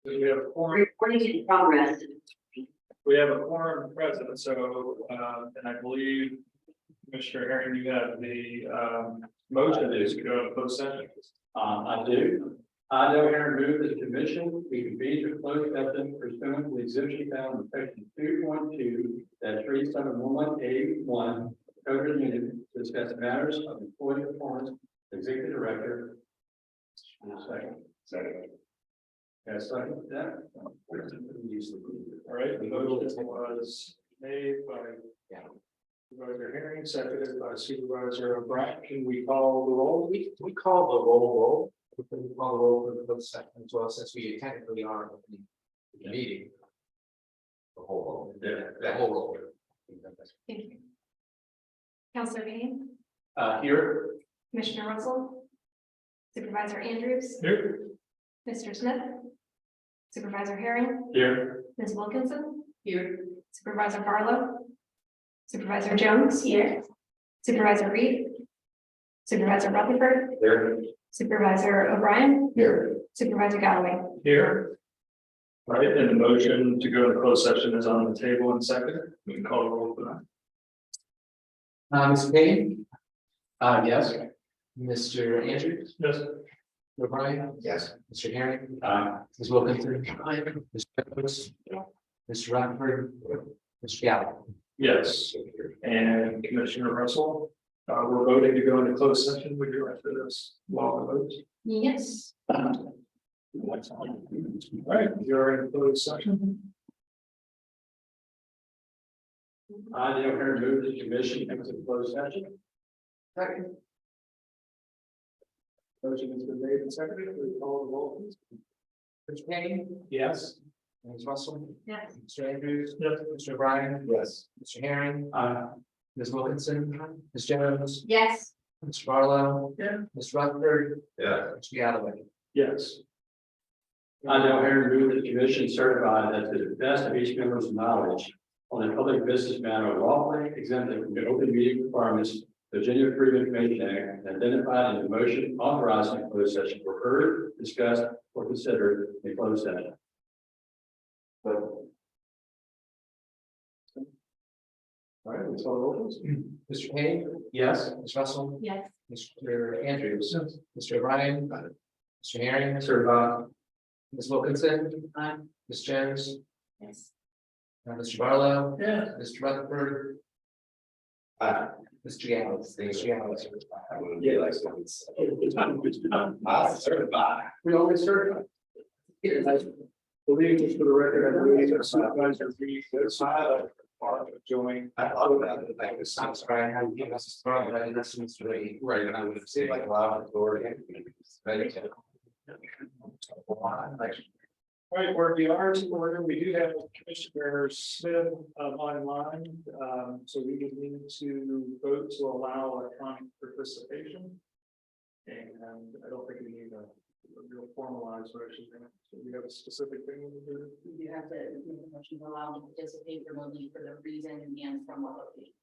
We have a quorum. Reporting in progress. We have a quorum present, so, and I believe, Commissioner Herring, you have the, motion to go to closed session. I do. I know Aaron move the commission, we convene to close session pursuant to the exemption found in section 2.2-3711A1 Code of Minutes to discuss matters of employee performance, executive director. Second. Yes, second. Yeah. All right, the motion was made by Supervisor Herring, seconded by Supervisor O'Brien. Can we call the roll? We call the roll. We can call the roll for the closed session as well, since we technically are in the meeting. The whole roll. The whole roll. Thank you. Counselor Greene, Here. Commissioner Russell, Supervisor Andrews, Here. Mr. Smith, Supervisor Herring, Here. Ms. Wilkinson, here, Supervisor Barlow, Supervisor Jones, here, Supervisor Reed, Supervisor Rutherford, Here. Supervisor O'Brien, Here. Supervisor Galloway. Here. All right, and the motion to go into closed session is on the table and seconded. We can call the roll for that. Mr. Payne? Yes. Mr. Andrews? Yes. O'Brien? Yes. Mr. Herring? Aye. Ms. Wilkinson? Mr. Jones? Mr. Rutherford? Mr. Galloway? Yes. And Commissioner Russell, we're voting to go into closed session. Would you like for this law vote? Yes. All right, you're in closed session. I know Aaron move the commission into closed session. Second. Motion has been made and seconded. We call the roll, please. Mr. Payne? Yes. Ms. Russell? Yes. Mr. Andrews? Yes. Mr. O'Brien? Yes. Mr. Herring? Ms. Wilkinson? Ms. Jones? Yes. Mr. Barlow? Yeah. Mr. Rutherford? Yeah. Mr. Galloway? Yes. I know Aaron move the commission certified that to the best of each member's knowledge on a public business matter lawfully exempted from the open meeting requirements, Virginia Freedom of Information Act, and identified in the motion authorizing a closed session were heard, discussed, or considered in closed session. All right, let's call the roll, please. Mr. Payne? Yes. Ms. Russell? Yes. Mr. Andrews? Mr. O'Brien? Mr. Herring? Certified. Ms. Wilkinson? Ms. Jones? Yes. Mr. Barlow? Yeah. Mr. Rutherford? Mr. Galloway? Mr. Galloway. Certified. We always certify. I believe just for the record, I believe that Supervisor Reed join. I'm sorry, I had given us a start, but I didn't listen to the right, and I would have said like a lot of authority. All right, where we are to order, we do have Commissioner Smith online, so we would need to vote to allow electronic participation. And I don't think we need a real formalized motion. So we have a specific thing we do. You have to make a motion to allow them to participate remotely for the reason and from what location.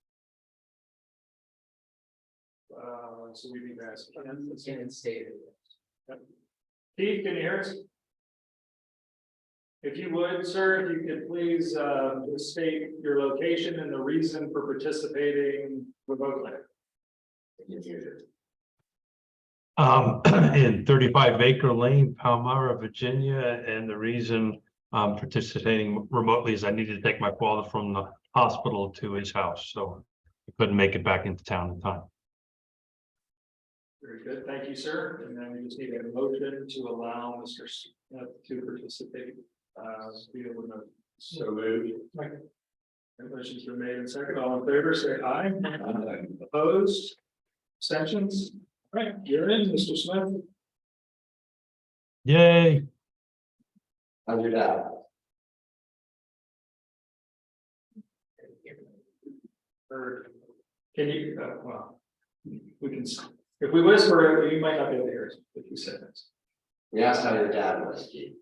So we need to ask. And stated. Keith, can you hear us? If you would, sir, if you could please just state your location and the reason for participating remotely. In 35 Acre Lane, Palmyra, Virginia, and the reason I'm participating remotely is I needed to take my father from the hospital to his house, so I couldn't make it back into town in time. Very good, thank you, sir. And then we just need a motion to allow Mr. Smith to participate via remote. So moved. Motion's been made and second. All in favor, say aye. Opposed? Abstentions? All right, you're in, Mr. Smith. Yay. How's your dad? Or can you, well, we can, if we whisper, you might not be able to hear us if you say this. We asked how your dad was, Keith.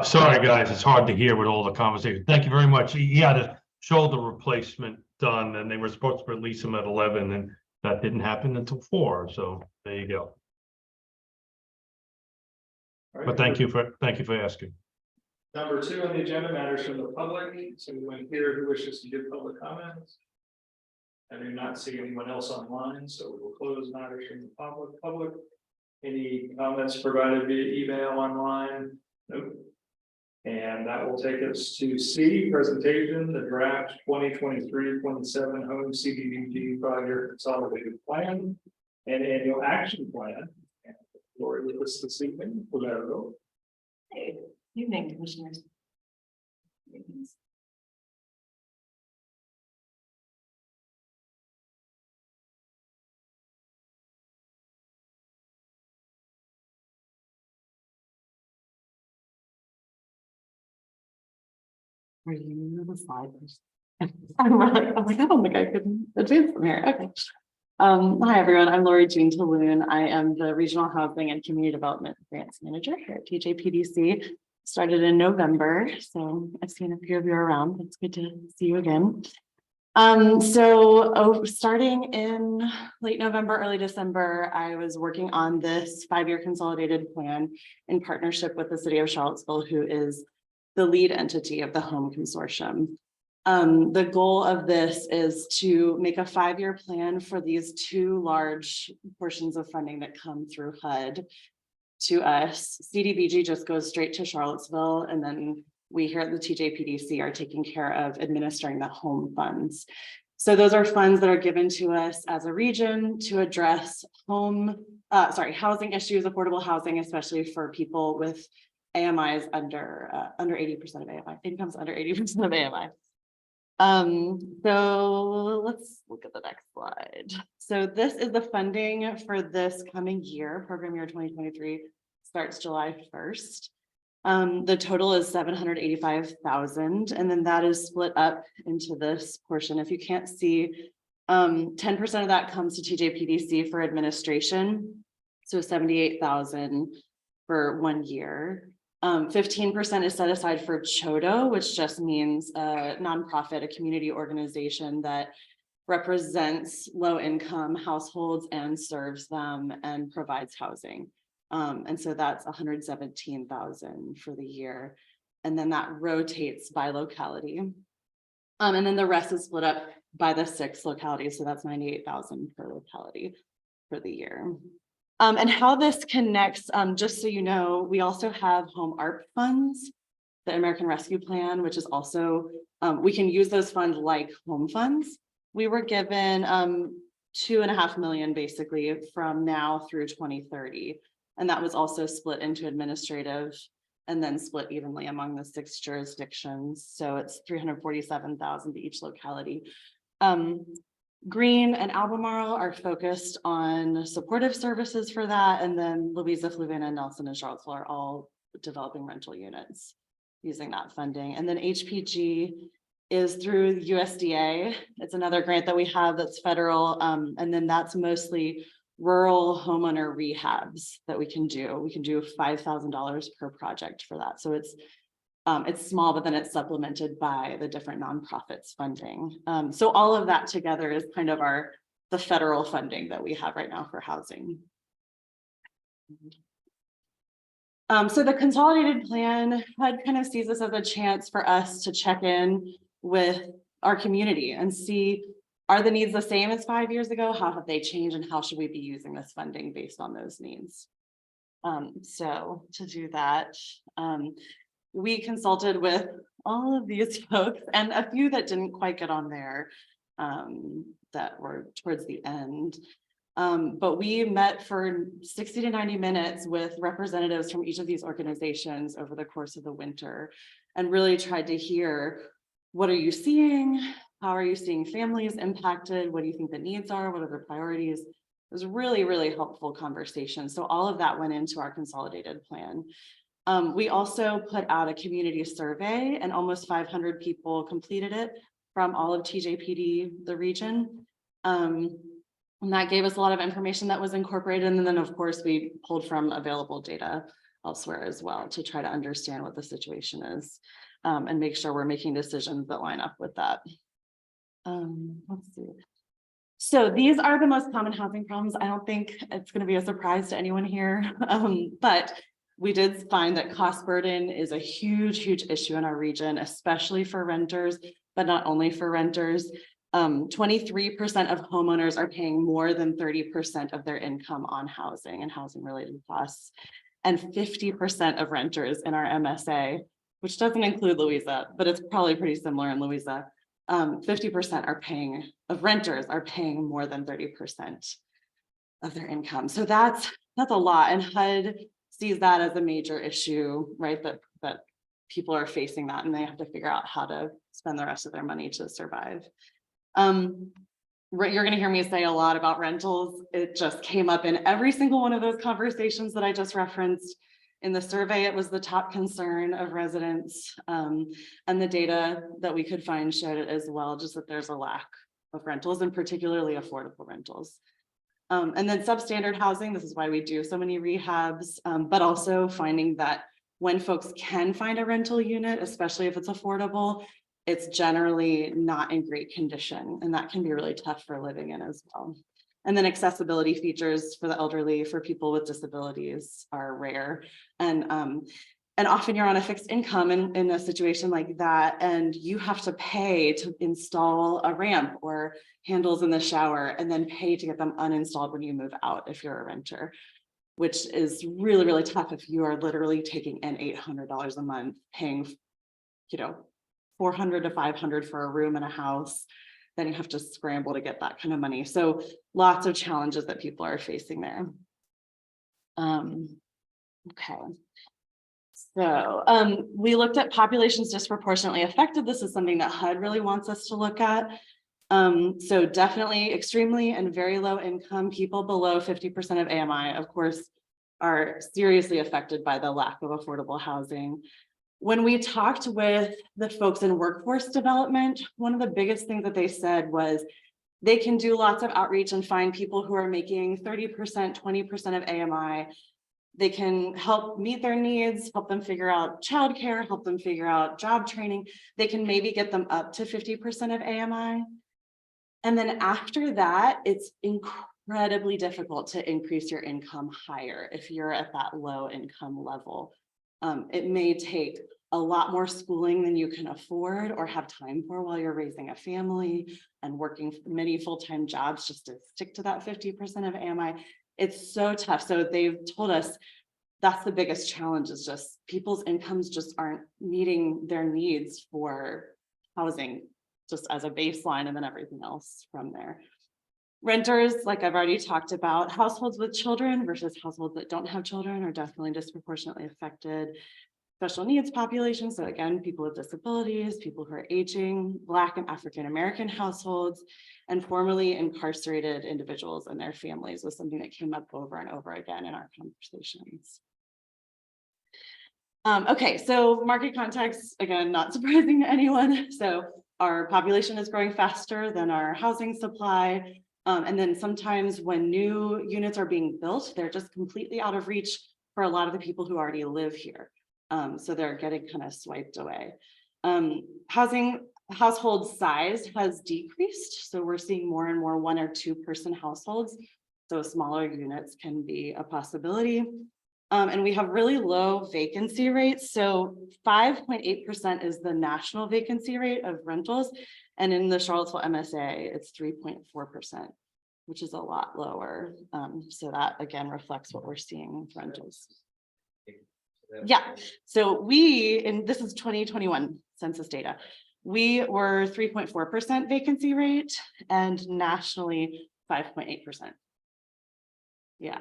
Sorry, guys, it's hard to hear with all the conversation. Thank you very much. He had a shoulder replacement done, and they were supposed to release him at 11, and that didn't happen until 4. So there you go. All right. But thank you for asking. Number 2 on the agenda, matters from the public. Is anyone here who wishes to give public comments? I do not see anyone else online, so we will close matters from the public. Any comments provided via email, online? Nope. And that will take us to C, presentation, the draft 2023-27 home CDBG 5-year consolidated plan and annual action plan. And Lori with us this evening. Hello. Hey, evening, commissioners. Are you the slide? I'm like, I don't think I could advance from here. Okay. Hi, everyone. I'm Lori Jean Talloon. I am the Regional Housing and Community Development Grants Manager here at TJPDC. Started in November, so I've seen a few of you around. It's good to see you again. Starting in late November, early December, I was working on this 5-year consolidated plan in partnership with the City of Charlottesville, who is the lead entity of the home consortium. The goal of this is to make a 5-year plan for these 2 large portions of funding that come through HUD to us. CDBG just goes straight to Charlottesville, and then we here at the TJPDC are taking care of administering the home funds. So those are funds that are given to us as a region to address housing issues, affordable housing, especially for people with AMIs under 80% of AMI, incomes under 80% of AMI. So let's look at the next slide. So this is the funding for this coming year. Program year 2023 starts July 1st. The total is $785,000, and then that is split up into this portion. If you can't see, 10% of that comes to TJPDC for administration, so $78,000 for 1 year. 15% is set aside for CHODO, which just means a nonprofit, a community organization that represents low-income households and serves them and provides housing. And so that's $117,000 for the year. And then that rotates by locality. And then the rest is split up by the 6 localities. So that's $98,000 per locality for the year. And how this connects, just so you know, we also have home ARP funds, the American Rescue Plan, which is also, we can use those funds like home funds. We were given $2.5 million basically from now through 2030. And that was also split into administrative and then split evenly among the 6 jurisdictions. So it's $347,000 to each locality. Greene and Albemarle are focused on supportive services for that. And then Louisa, Fluvanna, Nelson, and Charlottesville are all developing rental units using that funding. And then HPG is through USDA. It's another grant that we have that's federal. And then that's mostly rural homeowner rehabs that we can do. We can do $5,000 per project for that. So it's small, but then it's supplemented by the different nonprofits funding. So all of that together is kind of the federal funding that we have right now for housing. So the consolidated plan HUD kind of sees this as a chance for us to check in with our community and see, are the needs the same as 5 years ago? How have they changed, and how should we be using this funding based on those needs? So to do that, we consulted with all of these folks and a few that didn't quite get on there that were towards the end. But we met for 60 to 90 minutes with representatives from each of these organizations over the course of the winter and really tried to hear, what are you seeing? How are you seeing families impacted? What do you think the needs are? What are the priorities? It was really, really helpful conversation. So all of that went into our consolidated plan. We also put out a community survey, and almost 500 people completed it from all of TJPD, the region. And that gave us a lot of information that was incorporated. And then of course we pulled from available data elsewhere as well to try to understand what the situation is and make sure we're making decisions that line up with that. Let's see. So these are the most common housing problems. I don't think it's going to be a surprise to anyone here, but We did find that cost burden is a huge issue in our region, especially for renters, but not only for renters. 23% of homeowners are paying more than 30% of their income on housing and housing related costs. And 50% of renters in our MSA, which doesn't include Louisa, but it's probably pretty similar in Louisa. 50% of renters are paying more than 30% of their income. So that's a lot. And HUD sees that as a major issue, right? That people are facing that and they have to figure out how to spend the rest of their money to survive. You're going to hear me say a lot about rentals. It just came up in every single one of those conversations that I just referenced. In the survey, it was the top concern of residents, and the data that we could find showed it as well, just that there's a lack of rentals and particularly affordable rentals. And then substandard housing, this is why we do so many rehabs, but also finding that when folks can find a rental unit, especially if it's affordable, it's generally not in great condition, and that can be really tough for living in as well. And then accessibility features for the elderly, for people with disabilities are rare. And often you're on a fixed income in a situation like that, and you have to pay to install a ramp or handles in the shower and then pay to get them uninstalled when you move out if you're a renter, which is really tough if you are literally taking in $800 a month, paying, $400 to $500 for a room in a house. Then you have to scramble to get that kind of money. So lots of challenges that people are facing there. Okay. So we looked at populations disproportionately affected. This is something that HUD really wants us to look at. So definitely extremely and very low income people below 50% of AMI, of course, are seriously affected by the lack of affordable housing. When we talked with the folks in workforce development, one of the biggest things that they said was they can do lots of outreach and find people who are making 30%, 20% of AMI. They can help meet their needs, help them figure out childcare, help them figure out job training. They can maybe get them up to 50% of AMI. And then after that, it's incredibly difficult to increase your income higher if you're at that low income level. It may take a lot more schooling than you can afford or have time for while you're raising a family and working many full-time jobs just to stick to that 50% of AMI. It's so tough. So they've told us that's the biggest challenge, is just people's incomes just aren't meeting their needs for housing just as a baseline, and then everything else from there. Renters, like I've already talked about, households with children versus households that don't have children are definitely disproportionately affected. Special needs populations, so again, people with disabilities, people who are aging, Black and African American households, and formerly incarcerated individuals and their families was something that came up over and over again in our conversations. Okay, so market context, again, not surprising to anyone. So our population is growing faster than our housing supply. And then sometimes when new units are being built, they're just completely out of reach for a lot of the people who already live here. So they're getting kind of swiped away. Household size has decreased. So we're seeing more and more 1 or 2 person households. So smaller units can be a possibility. And we have really low vacancy rates. So 5.8% is the national vacancy rate of rentals. And in the Charlottesville MSA, it's 3.4%, which is a lot lower. So that again reflects what we're seeing with rentals. Yeah, so this is 2021 census data. We were 3.4% vacancy rate and nationally 5.8%. Yeah.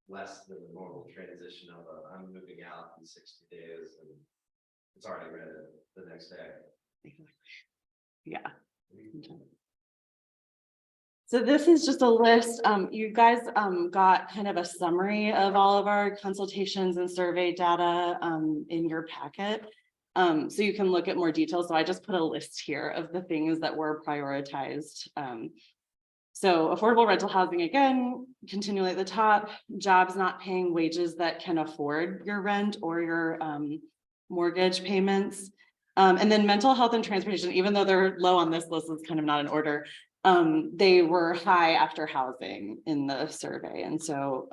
Less than the normal transition of I'm moving out in 60 days and it's already rented the next day. Yeah. So this is just a list. You guys got kind of a summary of all of our consultations and survey data in your packet. So you can look at more details. So I just put a list here of the things that were prioritized. So affordable rental housing, again, continually at the top, jobs not paying wages that can afford your rent or your mortgage payments. And then mental health and transportation, even though they're low on this list, it's kind of not in order. They were high after housing in the survey. And so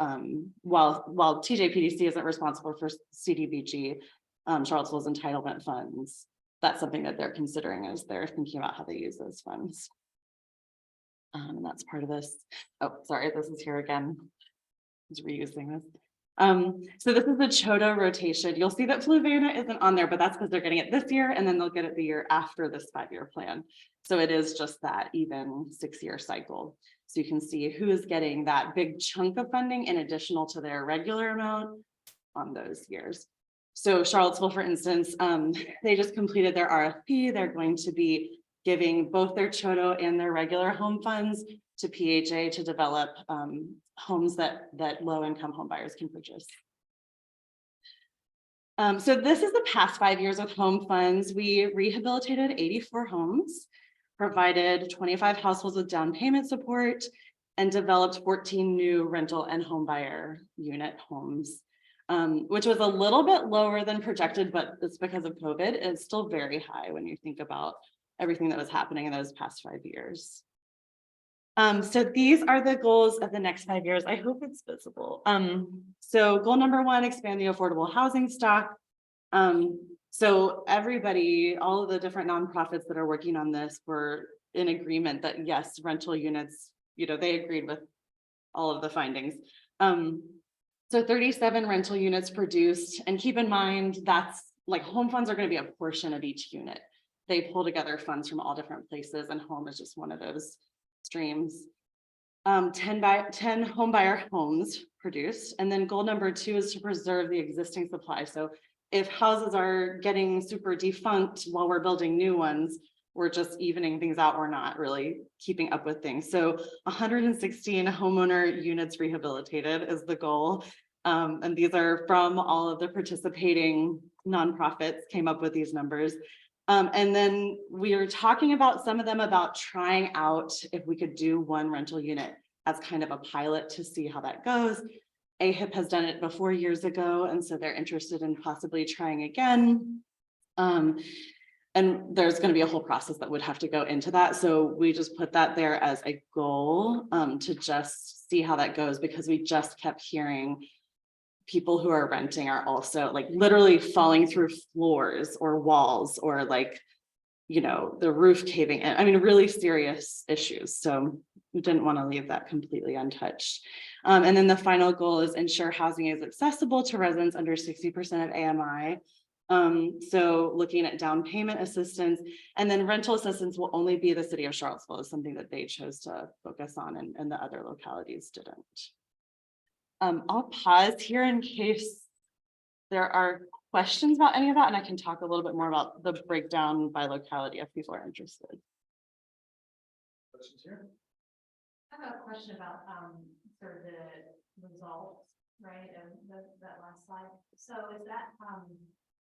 while TJPDC isn't responsible for CDBG, Charlottesville's entitlement funds, that's something that they're considering as they're thinking about how they use those funds. And that's part of this. Oh, sorry, this is here again. I was reusing this. So this is the CHOTA rotation. You'll see that Fluvanna isn't on there, but that's because they're getting it this year and then they'll get it the year after this 5-year plan. So it is just that even 6-year cycle. So you can see who is getting that big chunk of funding in additional to their regular amount on those years. So Charlottesville, for instance, they just completed their RFP. They're going to be giving both their CHOTA and their regular home funds to PHA to develop homes that low-income home buyers can purchase. So this is the past 5 years with home funds. We rehabilitated 84 homes, provided 25 households with down payment support, and developed 14 new rental and home buyer unit homes, which was a little bit lower than projected, but it's because of COVID. It's still very high when you think about everything that was happening in those past 5 years. So these are the goals of the next 5 years. I hope it's visible. So goal number 1, expand the affordable housing stock. So everybody, all of the different nonprofits that are working on this were in agreement that yes, rental units, they agreed with all of the findings. So 37 rental units produced, and keep in mind that's like home funds are going to be a portion of each unit. They pull together funds from all different places, and home is just one of those streams. 10 home buyer homes produced, and then goal number 2 is to preserve the existing supply. So if houses are getting super defunct while we're building new ones, we're just evening things out. We're not really keeping up with things. So 116 homeowner units rehabilitated is the goal. And these are from all of the participating nonprofits came up with these numbers. And then we are talking about some of them about trying out if we could do 1 rental unit as kind of a pilot to see how that goes. AHIP has done it before years ago, and so they're interested in possibly trying again. And there's going to be a whole process that would have to go into that. So we just put that there as a goal to just see how that goes, because we just kept hearing people who are renting are also like literally falling through floors or walls, or like, the roof caving in. I mean, really serious issues. So we didn't want to leave that completely untouched. And then the final goal is ensure housing is accessible to residents under 60% of AMI. So looking at down payment assistance, and then rental assistance will only be the City of Charlottesville is something that they chose to focus on, and the other localities didn't. I'll pause here in case there are questions about any of that, and I can talk a little bit more about the breakdown by locality if people are interested. Questions here? I have a question about sort of the results, right? And that last slide. So is that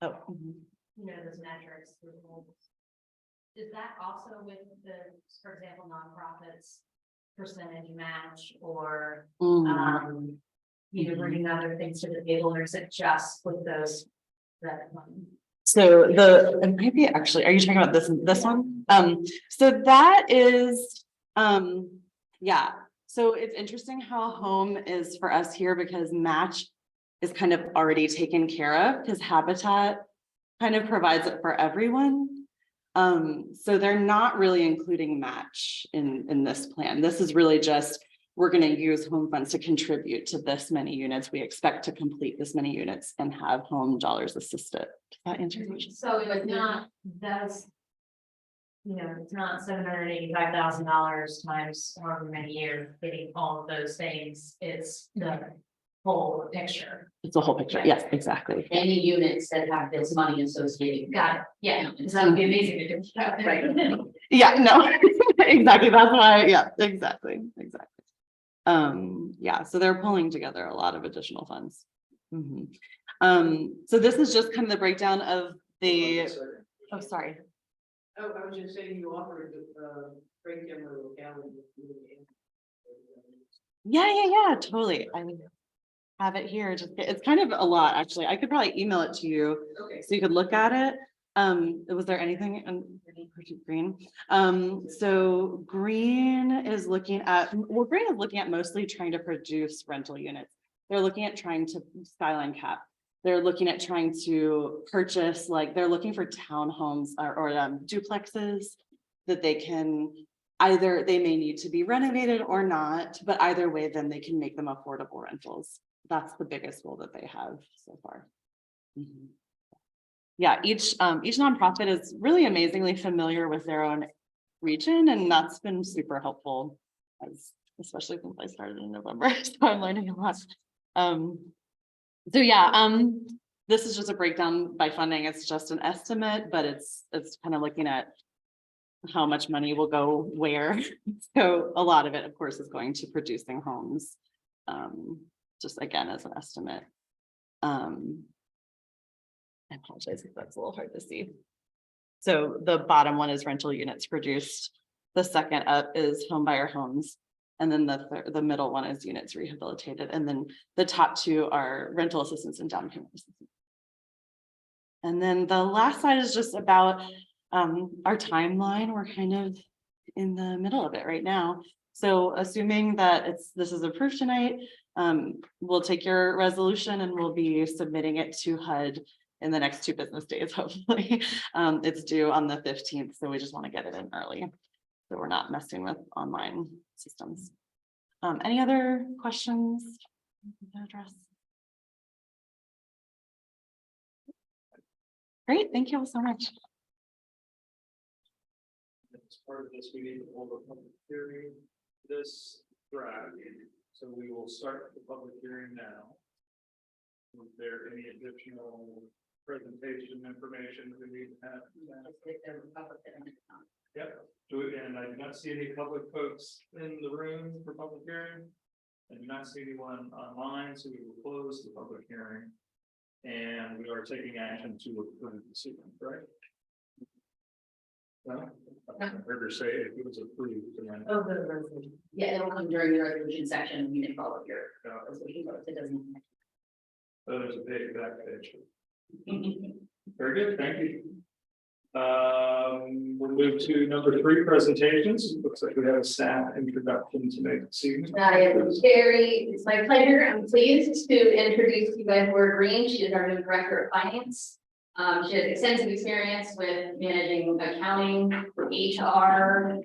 those metrics, is that also with the, for example, nonprofits percentage match, or bringing other things to the table, or is it just with those that one? So and maybe actually, are you talking about this one? So that is yeah. So it's interesting how home is for us here, because match is kind of already taken care of, because Habitat kind of provides it for everyone. So they're not really including match in this plan. This is really just, we're going to use home funds to contribute to this many units. We expect to complete this many units and have home dollars assisted. Does that answer your question? So it's not it's not $785,000 times however many years getting all of those things. It's the whole picture. It's a whole picture. Yes, exactly. Any units that have this money associated. Got it. Yeah, because that would be amazing to do. Right. Yeah, no, exactly. That's why. Yeah, exactly. Yeah, so they're pulling together a lot of additional funds. So this is just kind of the breakdown of the. Oh, sorry. Oh, I was just saying you offered the breakdown of locality. Yeah, totally. I have it here. It's kind of a lot, actually. I could probably email it to you, Okay. so you could look at it. Was there anything in Greene? So Greene is looking at, well, Greene is looking at mostly trying to produce rental units. They're looking at trying to skyline cap. They're looking at trying to purchase, like, they're looking for townhomes or duplexes that they can either, they may need to be renovated or not, but either way, then they can make them affordable rentals. That's the biggest goal that they have so far. Mhm. Yeah, each nonprofit is really amazingly familiar with their own region, and that's been super helpful, especially since I started in November. So I'm learning a lot. So yeah, this is just a breakdown by funding. It's just an estimate, but it's kind of looking at how much money will go where. So a lot of it, of course, is going to producing homes. Just again, as an estimate. I apologize if that's a little hard to see. So the bottom one is rental units produced. The second up is home buyer homes. And then the middle one is units rehabilitated. And then the top two are rental assistance and down payment assistance. And then the last slide is just about our timeline. We're kind of in the middle of it right now. So assuming that this is approved tonight, we'll take your resolution and we'll be submitting it to HUD in the next 2 business days, hopefully. It's due on the 15th, so we just want to get it in early. So we're not messing with online systems. Any other questions to address? Great, thank you all so much. As part of this, we need to hold a public hearing this Friday. So we will start the public hearing now. Is there any additional presentation information that we need to have? Yep. And I do not see any public folks in the room for public hearing. I do not see anyone online, so we will close the public hearing. And we are taking action to approve the sequence, right? No? I heard her say it was approved. Oh, the resolution. Yeah, it'll come during the resolution section, you can follow your resolution, but it doesn't. So there's a big back page. Very good, thank you. We'll move to number 3, presentations. Looks like we have a staff introduction to make this evening. It's my pleasure. I'm pleased to introduce you guys Laura Greene. She is our new director of finance. She has extensive experience with managing accounting, HR,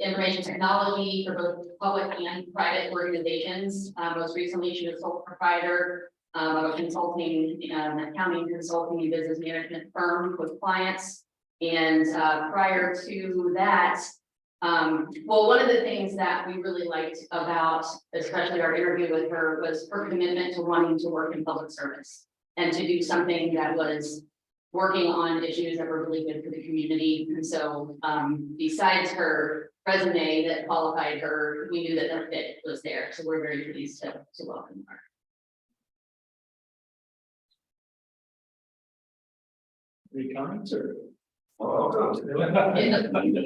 information technology for both public and private organizations. Most recently, she was sole proprietor of a consulting, accounting consulting and business management firm with clients. And prior to that, well, one of the things that we really liked about, especially our interview with her, was her commitment to wanting to work in public service and to do something that was working on issues that were really good for the community. And so besides her resume that qualified her, we knew that the fit was there. So we're very pleased to welcome her. Any comments or? Nice to meet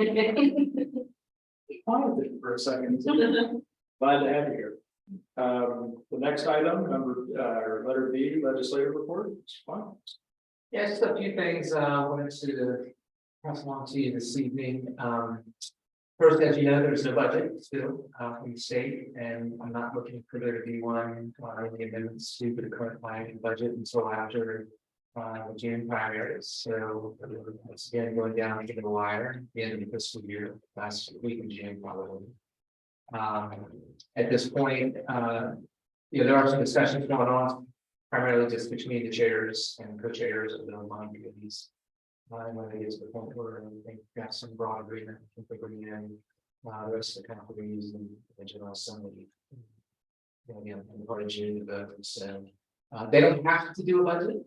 you. Quiet for a second. Glad to have you here. The next item, letter B, legislative report. Fine. Yeah, just a few things I wanted to pass along to you this evening. First, as you know, there's no budget still from the state, and I'm not looking for there to be one any amendments to the current planning budget until after the June primaries. So it's again going down into the wire at the end of the fiscal year, last week in June probably. At this point, there are some discussions going on, primarily just between the chairs and co-chairs of the online committees. And when it is the point where I think we got some broad agreement, I think we're bringing in the rest of the companies and the General Assembly. Again, in part of June, so they don't have to do a budget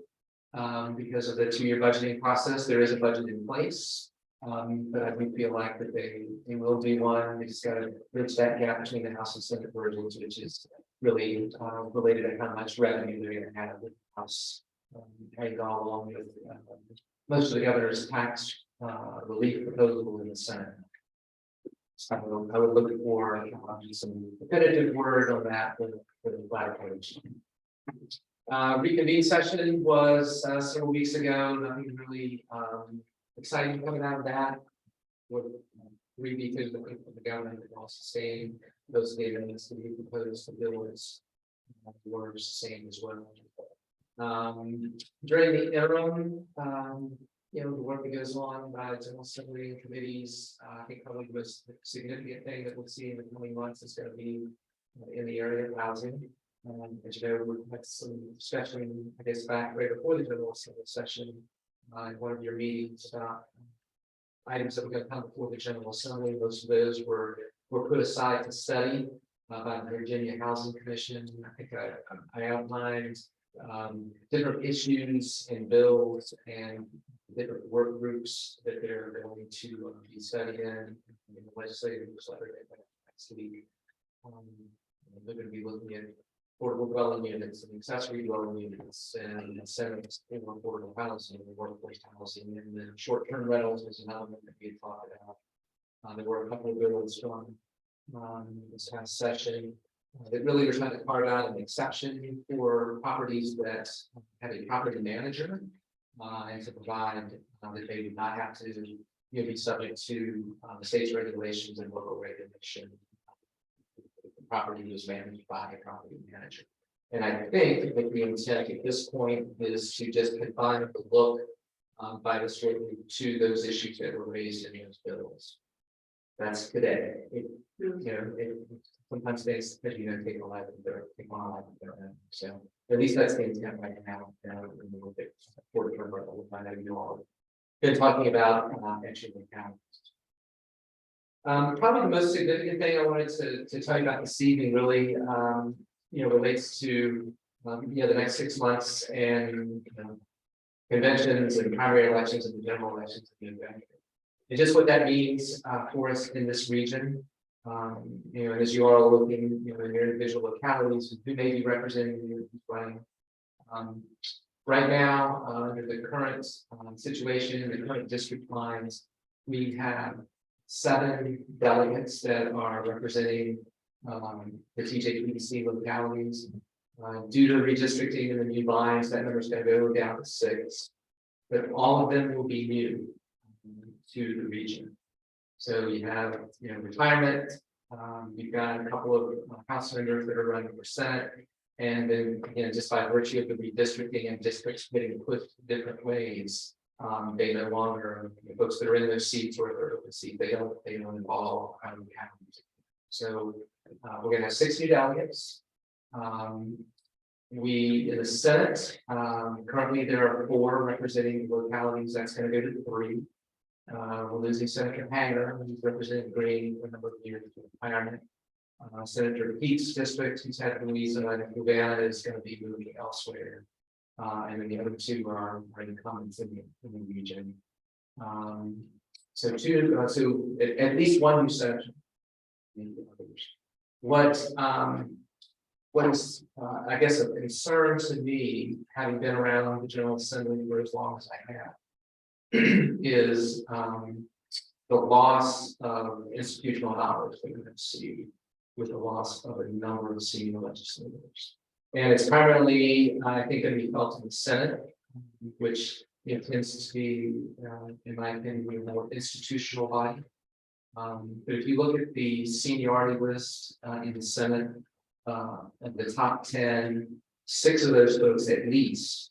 because of the 2-year budgeting process. There is a budget in place. But I do feel like that they will do one. They just got to bridge that gap between the House and Senate versions, which is really related to how much revenue they're going to have with the House. How you go along with most of the governor's tax relief proposal in the Senate. So I would look for some definitive word on that for the latter page. Reconvene session was several weeks ago, nothing really exciting coming out of that. With three vetoes, I think, from the government that all sustained those data needs to be proposed, the bill is were sustained as well. During the interim, the work that goes on by general assembly and committees, I think probably the most significant thing that we'll see in the coming months is going to be in the area of housing. As you know, we've had some discussion, I guess, back right before the general assembly session, in one of your meetings about items that were going to come before the general assembly. Most of those were put aside to study by the Virginia Housing Commission. I think I outlined different issues and bills and different work groups that they're going to be studying in the legislative newsletter next week. They're going to be looking at affordable dwelling units and accessory dwelling units and incentives for affordable housing and workforce housing, and then short-term rentals is an element that we talked about. There were a couple of bills from this past session that really were trying to carve out an exception for properties that have a property manager and to provide that they would not have to be subject to the state's regulations and local regulation. The property was managed by a property manager. And I think that the intent at this point is to just confine the look by the state to those issues that were raised in those bills. That's today. Sometimes things, as you know, take a life of their own. So at least that's the intent right now. We'll find out you all been talking about entering the county. Probably the most significant thing I wanted to tell you about this evening really relates to the next 6 months and conventions and primary elections and the general elections and just what that means for us in this region. As you are looking in your individual localities, who may be representing you running. Right now, under the current situation, the current district lines, we have 7 delegates that are representing the TJPDC localities. Due to redistricting in the new lines, that number is going to go down to 6, but all of them will be new to the region. So you have retirement. You've got a couple of house members that are running for Senate, and then just by virtue of the redistricting and districts getting pushed different ways, they no longer the folks that are in those seats or they're open seat, they don't involve counties. So we're going to have 6 new delegates. We in the Senate currently there are 4 representing the localities. That's going to go to 3. We're losing Senator Hanger, who's represented Greene for a number of years in retirement. Senator Pete's district, who's had Louisa and Fluvanna, is going to be moving elsewhere. And then the other 2 are incumbents in the region. So at least 1 new senator. What is I guess a concern to me, having been around the General Assembly for as long as I have, is the loss of institutional knowledge that we're going to see with the loss of a number of senior legislators. And it's primarily, I think, going to be felt in the Senate, which tends to be, in my opinion, a more institutional body. But if you look at the seniority list in the Senate, at the top 10, 6 of those folks at least,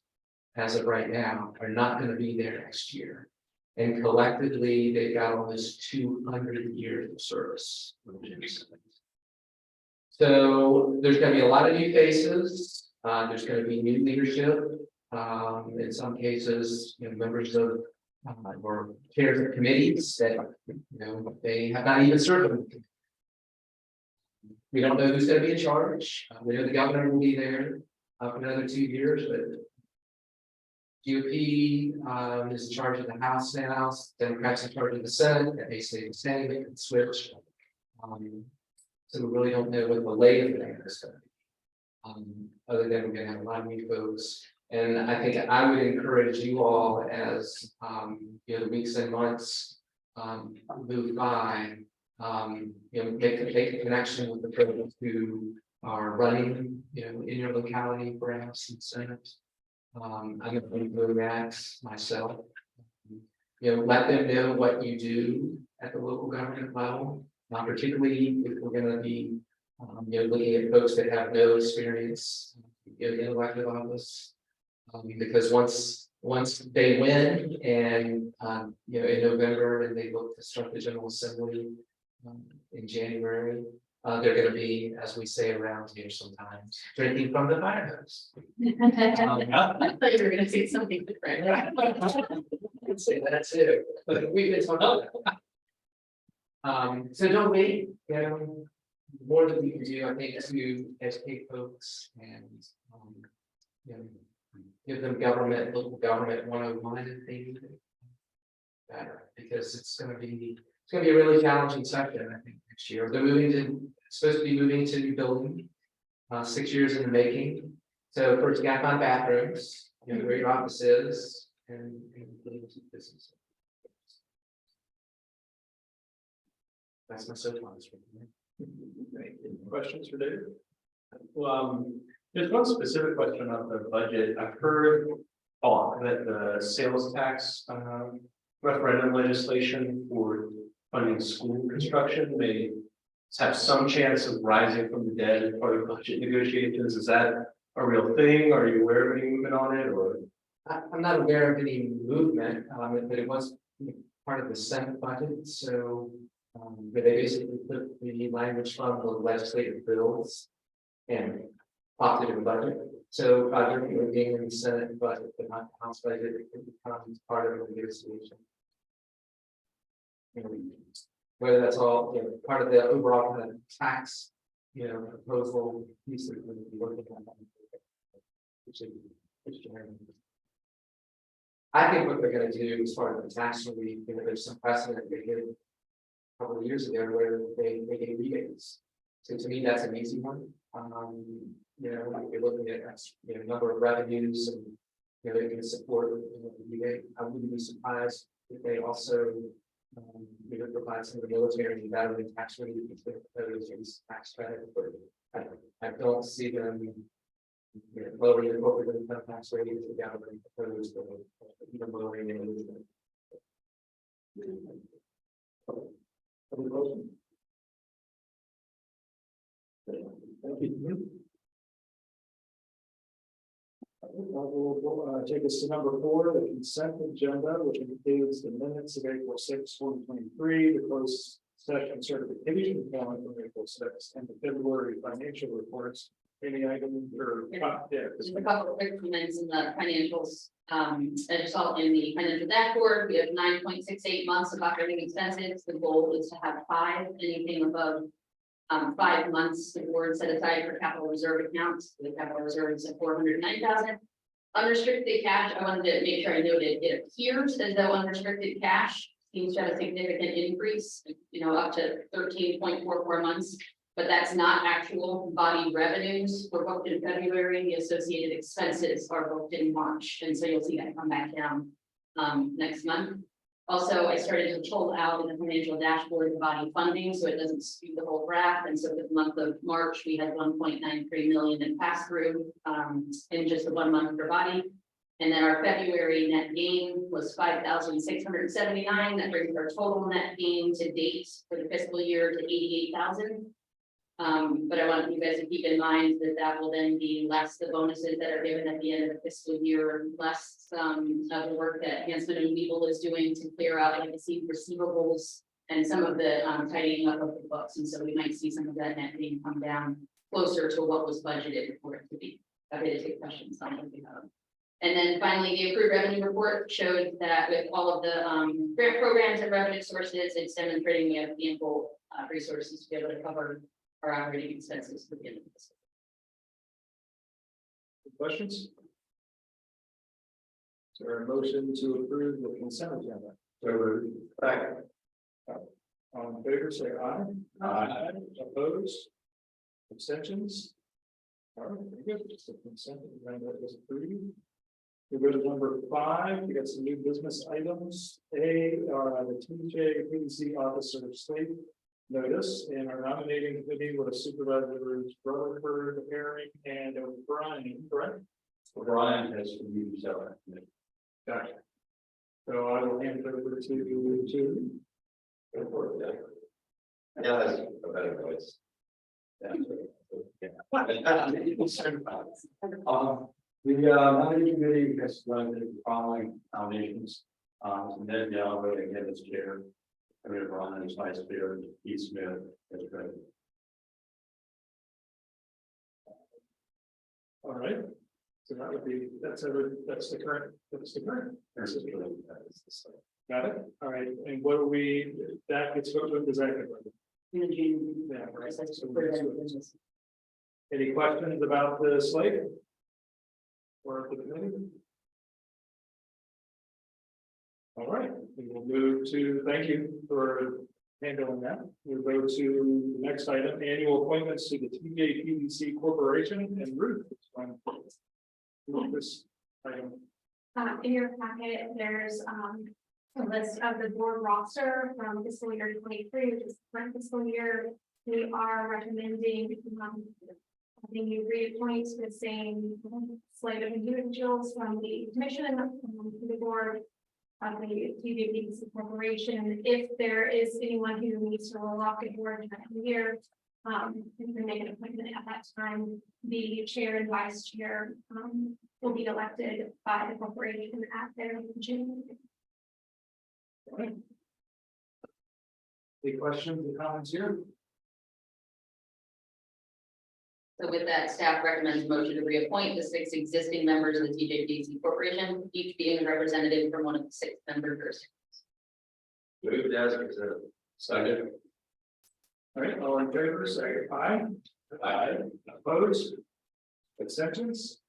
as of right now, are not going to be there next year. And collectively, they've got almost 200 years of service. So there's going to be a lot of new faces. There's going to be new leadership. In some cases, members of or chairs of committees that they have not even served. We don't know who's going to be in charge. We know the governor will be there for another 2 years, but GOP is in charge of the House now. Democrats in charge of the Senate. That may stay the same. They can switch. So we really don't know what the lay of the land is going to be. Other than we're going to have a lot of new folks. And I think I would encourage you all as the weeks and months move by, make a connection with the folks who are running, in your locality for House and Senate. I'm gonna be doing that myself. Let them know what you do at the local government level, particularly if we're gonna be, looking at folks that have no experience in elected office. Because once they win and, in November and they look to start the General Assembly in January, they're gonna be, as we say around here sometimes, drinking from the fire hose. I thought you were gonna say something different. I can say that too, but we've been talking about that. So don't wait, more that we can do, I think, to educate folks and, give them local government 101 if they need it. Better, because it's gonna be a really challenging section, I think, next year. They're supposed to be moving to a new building, 6 years in the making. So first gap on bathrooms, where your office is, and business. That's my soapbox. Questions for David? Well, there's one specific question on the budget. I've heard talk that the sales tax referendum legislation for funding school construction may have some chance of rising from the dead as part of budget negotiations. Is that a real thing? Are you aware of any movement on it, or? I'm not aware of any movement, but it was part of the Senate budget, so where they basically put the language from the legislative bills and popped it in the budget. So they're being in the Senate budget, but not the House budget. It becomes part of the negotiation. Whether that's all part of the overall kind of tax, proposal piece that we're going to be working on. I think what they're going to do as far as the tax relief, there's some precedent they did a couple of years ago where they gave rebates. So to me, that's an easy one. You're looking at number of revenues and they can support the rebate. I wouldn't be surprised if they also provide some of the military and veteran tax relief those tax credit. But I don't see them lowering the corporate income tax rate if the government proposed even lowering it. Thank you. We'll take us to number 4, the consent agenda, which includes the minutes of April 6, 2023, the closed session certification calendar from April 6, and the February financial reports. Any items or Just a couple of quick comments in the financials. As you saw in the financial dashboard, we have 9.68 months of operating expenses. The goal is to have 5, anything above 5 months. The board set aside for capital reserve accounts. The capital reserve is at 409,000. Unrestricted cash, I wanted to make sure I noted, it appears as though unrestricted cash seems to have a significant increase, up to 13.44 months. But that's not actual body revenues were booked in February. The associated expenses are booked in March. And so you'll see that come back down next month. Also, I started to pull out in the financial dashboard the body funding, so it doesn't skew the whole graph. And so for the month of March, we had 1.93 million in pass through in just the 1 month for body. And then our February net gain was 5,679. That brings our total net gain to date for the fiscal year to 88,000. But I want you guys to keep in mind that that will then be less the bonuses that are given at the end of the fiscal year, less of the work that Hanson and Weevil is doing to clear out legacy receivables and some of the tidying up of the books. And so we might see some of that net gain come down closer to what was budgeted for it to be. Happy to take questions on what we have. And then finally, the approved revenue report showed that with all of the grant programs and revenue sources, it's demonstrating we have ample resources to be able to cover our operating expenses for the end of this. questions? Is there a motion to approve the consent agenda? Second. All in favor, say aye. Aye. Opposed? Abstentions? All right, very good. The consent agenda is approved. We go to number 5. We got some new business items. A, the TJPDC Officer of State notice, and our nominating committee was Supervisors Rutherford, Herring, and O'Brien, correct? Brian has to be himself. Gotcha. So I will hand it over to you. Yeah, that's a better voice. The nominating committee has selected the following nominations. Ned Galloway again as chair. Amir Brian as vice chair, Keith Smith as president. All right. So that would be, that's the current. Got it? All right, and what do we, that gets voted, does that get voted? Yeah, right. So any questions about the slate? Or the committee? All right, we will move to, thank you for handling that. We'll go to the next item, annual appointments to the TJPDC Corporation, and Ruth. This item. In your packet, there's a list of the board roster from fiscal year 23, which is the current fiscal year. We are recommending having you reappoint to the same slate of individuals from the commission to the board of the TJPDC Corporation. If there is anyone who needs to roll off the board in the year, you can make an appointment at that time. The chair and vice chair will be elected by the corporation at their June. All right. Any questions or comments here? So with that, staff recommends motion to reappoint the 6 existing members of the TJPDC Corporation, each being a representative from one of the 6 member jurisdictions. Moved as presented. Second. All right, all in favor, say aye. Aye. Opposed? Abstentions?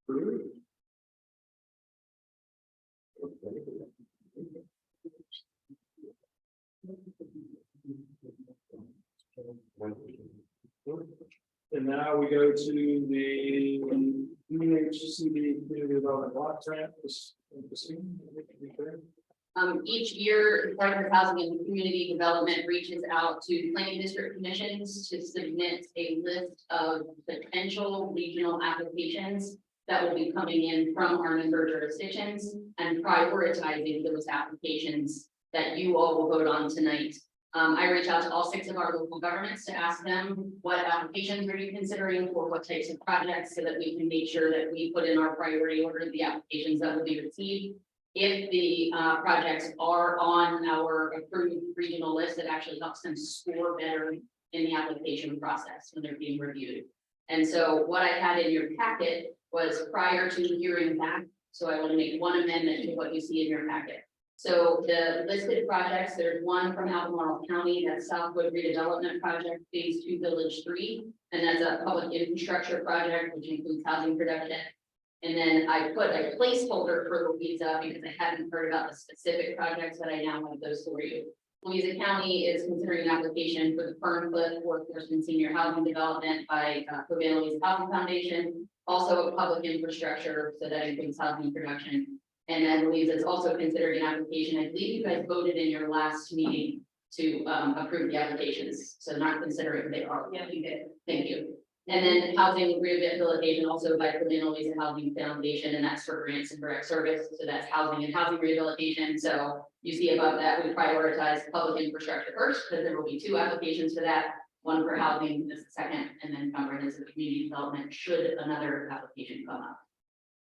Approved. And now we go to the UHCD Community Development Block Grant. Each year, the Department of Housing and Community Development reaches out to planning district commissions to submit a list of potential regional applications that will be coming in from our member jurisdictions and prioritizing those applications that you all will vote on tonight. I reach out to all 6 of our local governments to ask them what applications are you considering for what types of projects, so that we can make sure that we put in our priority order the applications that will be received. If the projects are on our approved regional list, it actually helps them score better in the application process when they're being reviewed. And so what I had in your packet was prior to hearing back. So I want to make one amendment to what you see in your packet. So the listed projects, there's one from Albemarle County, that's Southwood Redevelopment Project, Phase 2, Village 3. And that's a public infrastructure project, which includes housing production. And then I put a placeholder for Louisa because I hadn't heard about the specific projects, but I now have those for you. Louisa County is considering an application for the Ferncliff Workforce and Senior Housing Development by Fluvanna Louisa Housing Foundation. Also a public infrastructure, so that includes housing production. And then Louisa is also considering an application. I believe you guys voted in your last meeting to approve the applications. So not considering they are. Yeah, we did. Thank you. And then housing rehabilitation also by Fluvanna Louisa Housing Foundation, and that's for grants and direct service. So that's housing and housing rehabilitation. So you see above that, we prioritize public infrastructure first, because there will be 2 applications for that. One for housing, this is the second, and then comprehensive community development should another application come up.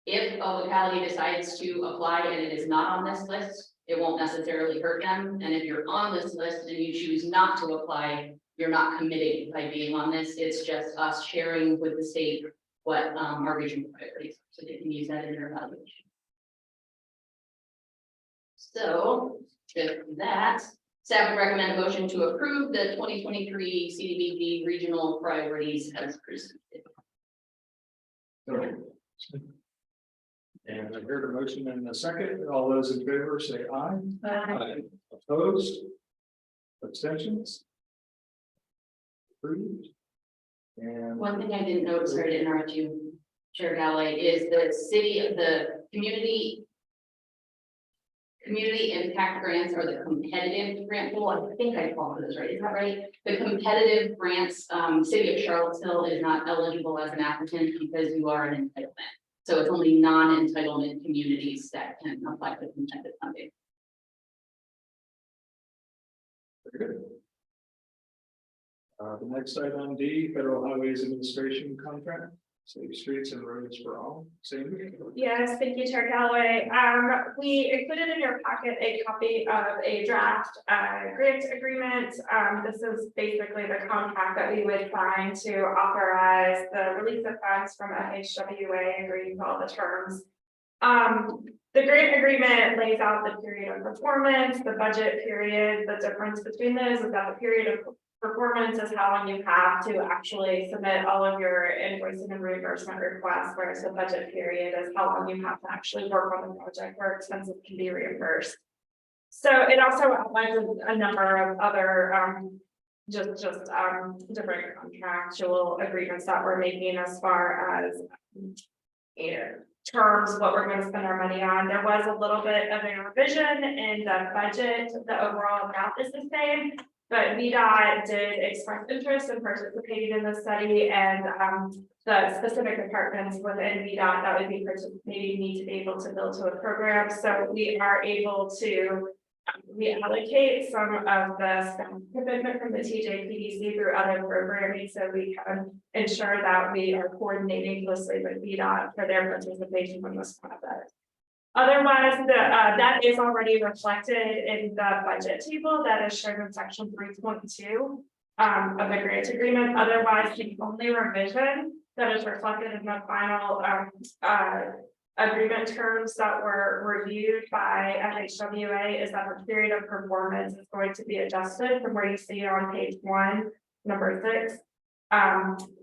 If a locality decides to apply and it is not on this list, it won't necessarily hurt them. And if you're on this list and you choose not to apply, you're not committing by being on this. It's just us sharing with the state what our regional priorities are, so they can use that in their evaluation. So with that, staff would recommend a motion to approve the 2023 CDBG regional priorities as presented. And I heard a motion in a second. All those in favor say aye. Aye. Opposed? Abstentions? Approved. And One thing I didn't notice, sorry to interrupt you, Chair Galloway, is the community Community impact grants are the competitive grant pool. I think I called those right. Is that right? The competitive grants, City of Charlottesville is not eligible as an applicant because you are an entitlement. So it's only non-entitlement communities that can apply for competitive funding. Very good. The next item D, Federal Highways Administration contract, safe streets and roads for all. Same. Yes, thank you, Chair Galloway. We included in your packet a copy of a draft grant agreement. This is basically the contract that we would sign to authorize the release of funds from FHWA and agreeing to all the terms. The grant agreement lays out the period of performance, the budget period. The difference between those is that the period of performance is how long you have to actually submit all of your invoicing and reimbursement requests, whereas the budget period is how long you have to actually work on the project where expenses can be reimbursed. So it also outlines a number of other different contractual agreements that we're making as far as terms, what we're going to spend our money on. There was a little bit of a revision in the budget. The overall amount is the same, but VDOT did express interest in participating in the study, and the specific departments within VDOT that would be participating need to be able to build to a program. So we are able to reallocate some of the staff commitment from the TJPDC through other programming, so we can ensure that we are coordinating closely with VDOT for their participation in this project. Otherwise, that is already reflected in the budget table that is shown in section 3.2 of the grant agreement. Otherwise, the only revision that is reflected in the final agreement terms that were reviewed by FHWA is that the period of performance is going to be adjusted from where you see it on page 1, number 6.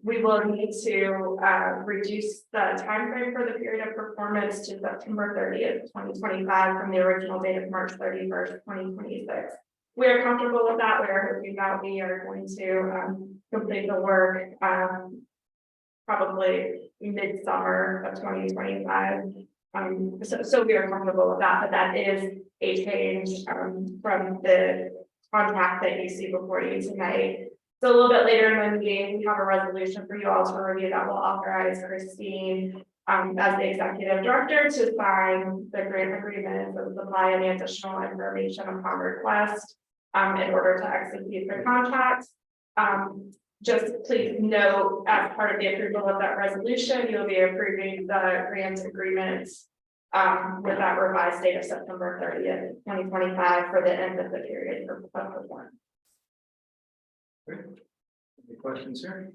We will need to reduce the time frame for the period of performance to September 30th, 2025 from the original date of March 31st, 2026. We are comfortable with that. We are hoping that we are going to complete the work probably mid-summer of 2025. So we are comfortable with that, but that is a change from the contract that you see before you tonight. So a little bit later in the meeting, we have a resolution for you all to review that will authorize Christine as the executive director to sign the grant agreement and supply any additional information upon request in order to execute the contract. Just please note, as part of the approval of that resolution, you'll be approving the grant agreement with that revised date of September 30th, 2025 for the end of the period for performance. Any questions here?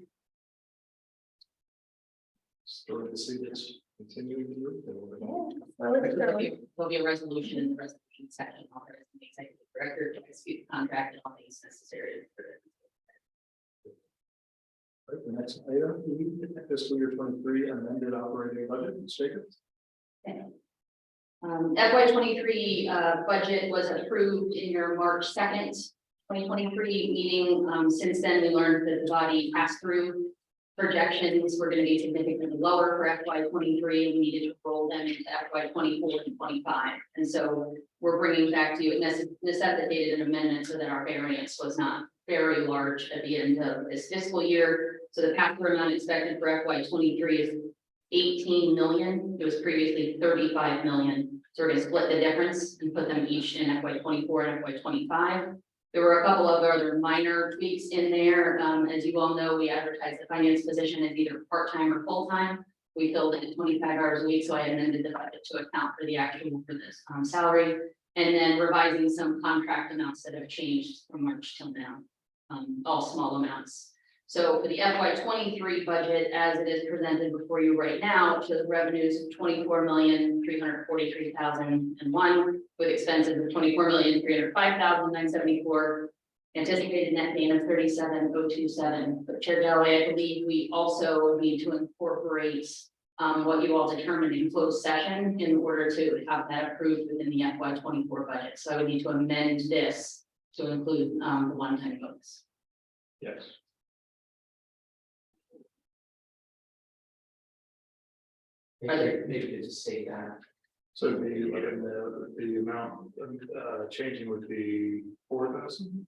Still to see this continuing to move. There'll be a resolution in the resolution section authorizing the executive director to execute the contract and all things necessary. Right, the next item, fiscal year 23 amended operating budget. Statements. FY23 budget was approved in your March 2nd, 2023 meeting. Since then, we learned that the body passed through projections were going to be significantly lower for FY23. We needed to roll them into FY24 and 25. And so we're bringing back to you, it necessitated an amendment so that our variance was not very large at the end of this fiscal year. So the pass-through amount expected for FY23 is 18 million. It was previously 35 million. So we're going to split the difference and put them each in FY24 and FY25. There were a couple of other minor tweaks in there. As you all know, we advertised the finance position as either part-time or full-time. We filled it at 25 hours a week, so I amended the budget to account for the actual for this salary, and then revising some contract amounts that have changed from March till now, all small amounts. So for the FY23 budget, as it is presented before you right now, it shows revenues of 24,343,001, with expenses of 24,305,974, anticipated net gain of 37,027. But Chair Galloway, I believe we also need to incorporate what you all determined in closed session in order to have that approved within the FY24 budget. So I would need to amend this to include the one-time bonus. Yes. Maybe to just say that So the amount, changing would be 4,000?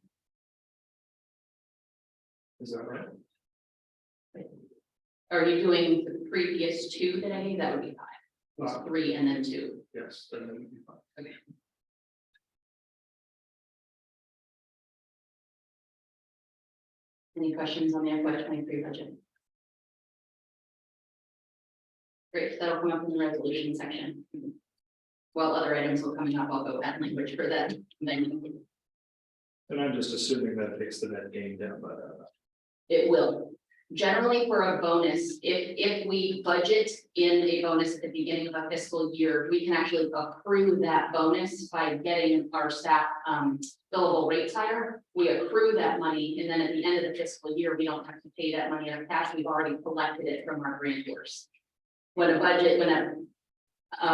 Is that right? Are you doing the previous two today? That would be five. It's 3 and then 2. Yes, then it would be fine. Okay. Any questions on the FY23 budget? Great, that'll come up in the resolution section. While other items will come up, I'll go add language for that. Then And I'm just assuming that takes the net gain down by that. it will. Generally, for a bonus, if we budget in a bonus at the beginning of a fiscal year, we can actually accrue that bonus by getting our staff billable rates higher. We accrue that money, and then at the end of the fiscal year, we don't have to pay that money out of cash. We've already collected it from our grantors. When a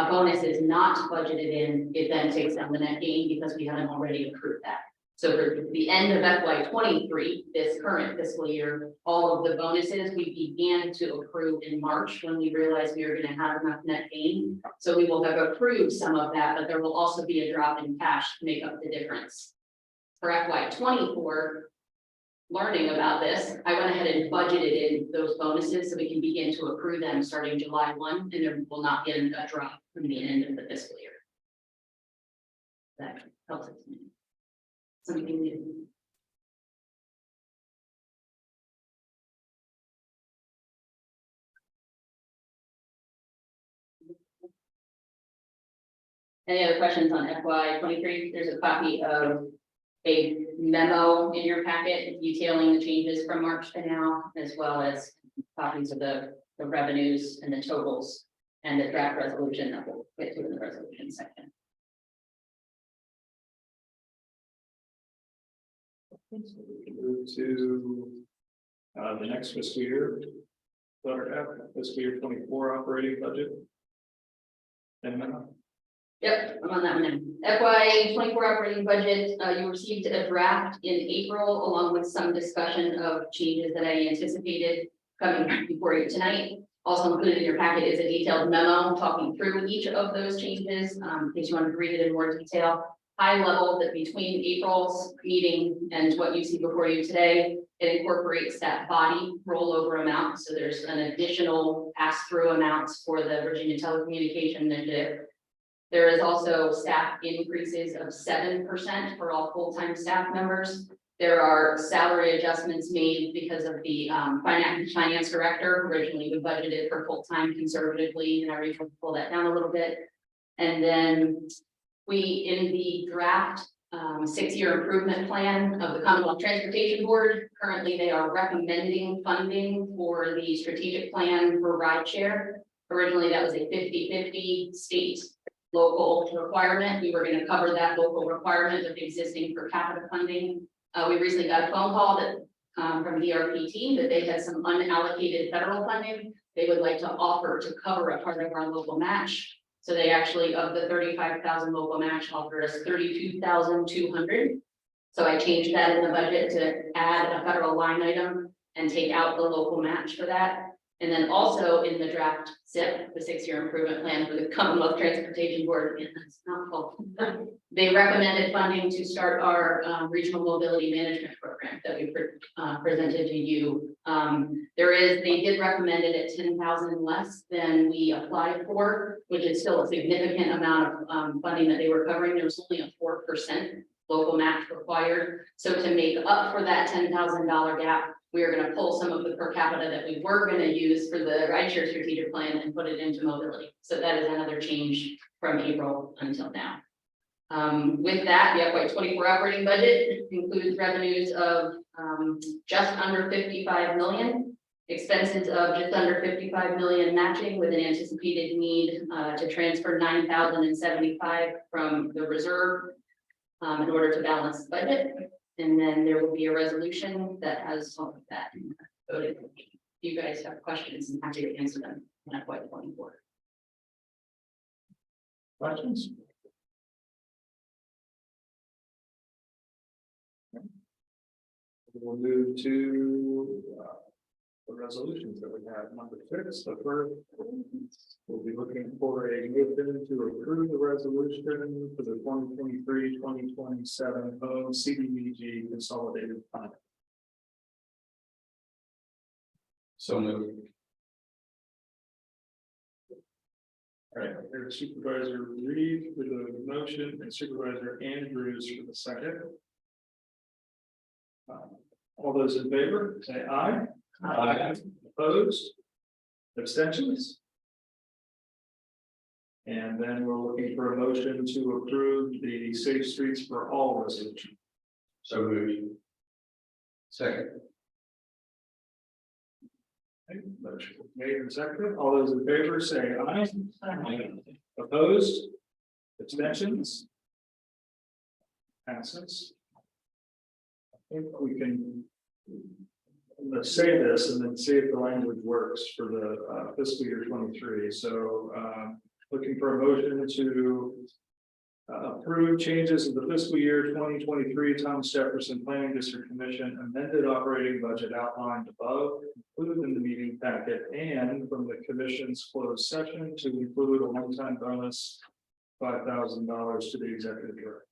bonus is not budgeted in, it then takes down the net gain because we haven't already accrued that. So for the end of FY23, this current fiscal year, all of the bonuses we began to accrue in March when we realized we were going to have enough net gain. So we will have accrued some of that, but there will also be a drop in cash to make up the difference. For FY24, learning about this, I went ahead and budgeted in those bonuses so we can begin to accrue them starting July 1, and there will not be a drop from the end of the fiscal year. That helps us. Something new. Any other questions on FY23? There's a copy of a memo in your packet detailing the changes from March to now, as well as copies of the revenues and the totals and the draft resolution that we'll get to in the resolution section. Move to the next fiscal year. Fiscal year 24 operating budget. And Yep, I'm on that one now. FY24 operating budget, you received a draft in April along with some discussion of changes that I anticipated coming before you tonight. Also included in your packet is a detailed memo talking through each of those changes, in case you want to read it in more detail. High level that between April's meeting and what you see before you today, it incorporates that body rollover amount. So there's an additional pass-through amounts for the Virginia Telecommunication Initiative. There is also staff increases of 7% for all full-time staff members. There are salary adjustments made because of the finance director. Originally, we budgeted for full-time conservatively, and I was able to pull that down a little bit. And then in the draft 6-year improvement plan of the Commonwealth Transportation Board, currently they are recommending funding for the strategic plan for rideshare. Originally, that was a 50-50 state local requirement. We were going to cover that local requirement with existing per capita funding. We recently got a phone call that from the ERPT that they had some unallocated federal funding they would like to offer to cover a part of our local match. So they actually, of the 35,000 local match, offered us 32,200. So I changed that in the budget to add a federal line item and take out the local match for that. And then also in the draft SIP, the 6-year improvement plan for the Commonwealth Transportation Board, and that's not full. They recommended funding to start our regional mobility management program that we presented to you. They did recommend it at 10,000 less than we applied for, which is still a significant amount of funding that they were covering. There was only a 4% local match required. So to make up for that $10,000 gap, we are going to pull some of the per capita that we were going to use for the rideshare strategic plan and put it into mobility. So that is another change from April until now. With that, the FY24 operating budget includes revenues of just under 55 million, expenses of just under 55 million matching with an anticipated need to transfer 9,075 from the reserve in order to balance the budget. And then there will be a resolution that has all of that voted. If you guys have questions, I'm happy to answer them on FY24. questions? We'll move to the resolutions that we have. Number 6, the first, we'll be looking for a motion to approve the resolution for the 2023-2027 home CDBG consolidated plan. So moved. All right, there's Supervisor Reed for the motion and Supervisor Andrews for the second. All those in favor, say aye. Aye. Opposed? Abstentions? And then we're looking for a motion to approve the Safe Streets for All resolution. So moved. Second. Okay, motion made and seconded. All those in favor say aye. Opposed? Abstentions? Passes. I think we can let's say this and then see if the language works for the fiscal year 23. So looking for a motion to approve changes in the fiscal year 2023 Thomas Jefferson Planning District Commission amended operating budget outlined above, included in the meeting packet, and from the commission's closed session to include a one-time bonus $5,000 to the executive director.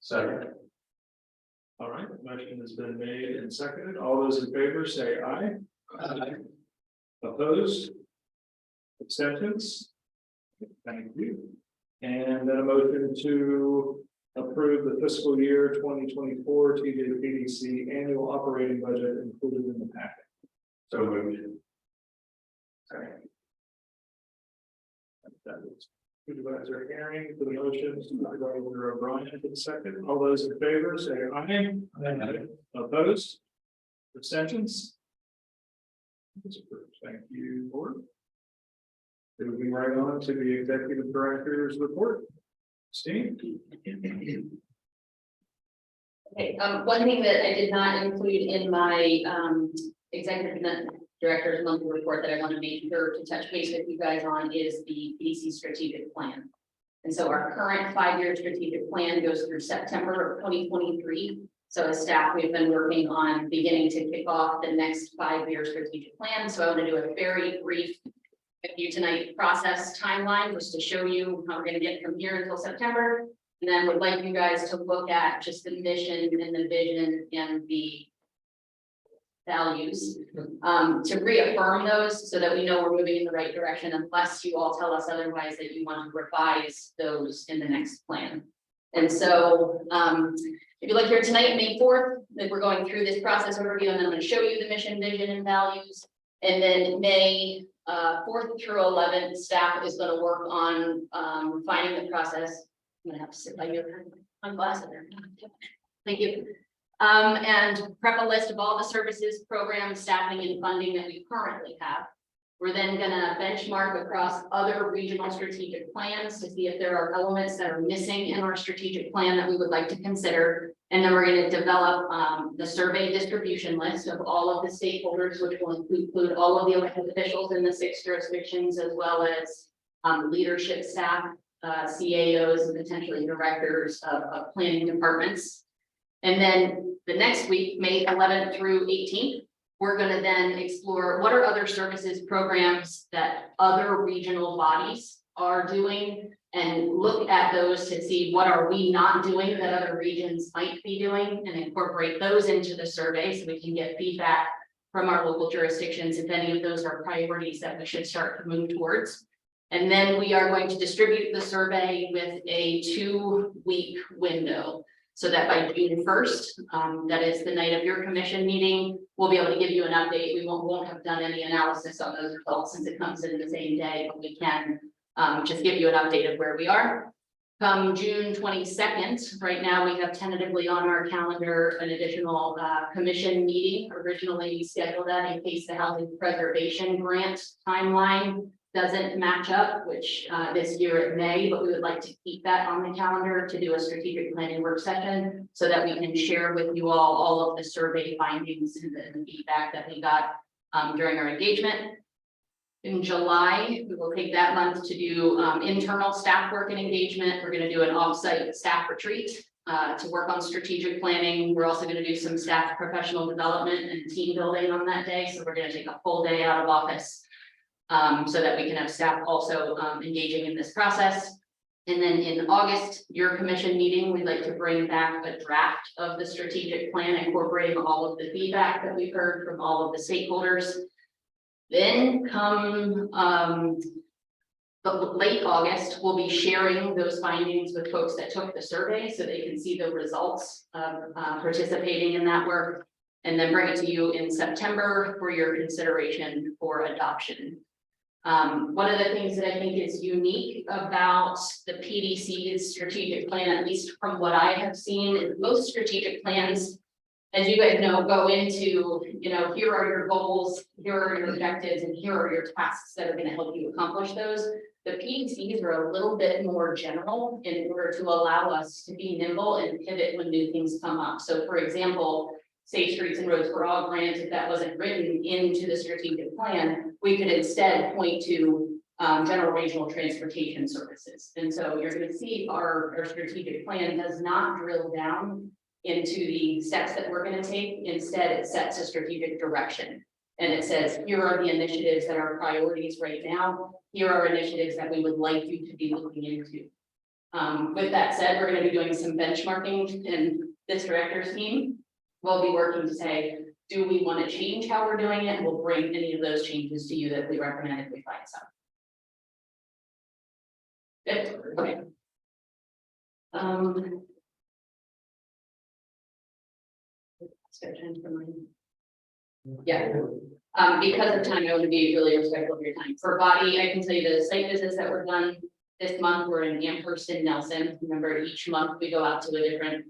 Second. All right, motion has been made and seconded. All those in favor say aye. Aye. Opposed? Abstentions? Thank you. And then a motion to approve the fiscal year 2024 TJPDC annual operating budget included in the packet. So moved. Sorry. That is Supervisor Herring for the motion, Supervisor O'Brien for the second. All those in favor say aye. Aye. Opposed? Abstentions? Thank you, board. Moving right on to the executive director's report. Steve? Okay, one thing that I did not include in my executive director's monthly report that I want to make sure to touch base with you guys on is the BC strategic plan. And so our current 5-year strategic plan goes through September of 2023. So as staff, we've been working on beginning to kick off the next 5-year strategic plan. So I want to do a very brief with you tonight process timeline just to show you how we're going to get from here until September. And then would like you guys to look at just the mission and the vision and the values to reaffirm those so that we know we're moving in the right direction, unless you all tell us otherwise that you want to revise those in the next plan. And so if you look here tonight, May 4th, that we're going through this process overview, and then I'm going to show you the mission, vision, and values. And then May 4th through 11th, staff is going to work on refining the process. I'm going to have to sit by your glasses there. Thank you. And prep a list of all the services, programs, staffing, and funding that we currently have. We're then going to benchmark across other regional strategic plans to see if there are elements that are missing in our strategic plan that we would like to consider. And then we're going to develop the survey distribution list of all of the stakeholders, which will include all of the elected officials in the 6 jurisdictions, as well as leadership staff, CAOs, and potentially directors of planning departments. And then the next week, May 11th through 18th, we're going to then explore what are other services, programs that other regional bodies are doing, and look at those to see what are we not doing that other regions might be doing, and incorporate those into the survey so we can get feedback from our local jurisdictions if any of those are priorities that we should start to move towards. And then we are going to distribute the survey with a 2-week window, so that by June 1st, that is the night of your commission meeting, we'll be able to give you an update. We won't have done any analysis on those results since it comes in the same day, but we can just give you an update of where we are. Come June 22nd, right now we have tentatively on our calendar an additional commission meeting, originally scheduled that in case the housing preservation grant timeline doesn't match up, which this year it may, but we would like to keep that on the calendar to do a strategic planning work session so that we can share with you all of the survey findings and the feedback that we got during our engagement. In July, we will take that month to do internal staff work and engagement. We're going to do an off-site staff retreat to work on strategic planning. We're also gonna do some staff professional development and team building on that day, so we're gonna take a full day out of office. So that we can have staff also engaging in this process. And then in August, your commission meeting, we'd like to bring back a draft of the strategic plan, incorporating all of the feedback that we've heard from all of the stakeholders. Then come late August, we'll be sharing those findings with folks that took the survey so they can see the results of participating in that work. And then bring it to you in September for your consideration for adoption. One of the things that I think is unique about the PDC's strategic plan, at least from what I have seen, is most strategic plans, as you guys know, go into, here are your goals, here are your objectives, and here are your tasks that are going to help you accomplish those. The PDCs are a little bit more general in order to allow us to be nimble and pivot when new things come up. So for example, Safe Streets and Roads for All grant, if that wasn't written into the strategic plan, we could instead point to general regional transportation services. And so you're going to see our strategic plan does not drill down into the steps that we're going to take. Instead, it sets a strategic direction. And it says, here are the initiatives that are priorities right now. Here are initiatives that we would like you to be looking into. With that said, we're going to be doing some benchmarking, and this director's team will be working to say, do we want to change how we're doing it? And we'll bring any of those changes to you that we recommend if we find some. Good. Okay. Yeah. Because of time, I want to be really respectful of your time. For body, I can tell you the site visits that were done this month were in Amherst and Nelson. Remember, each month we go out to a different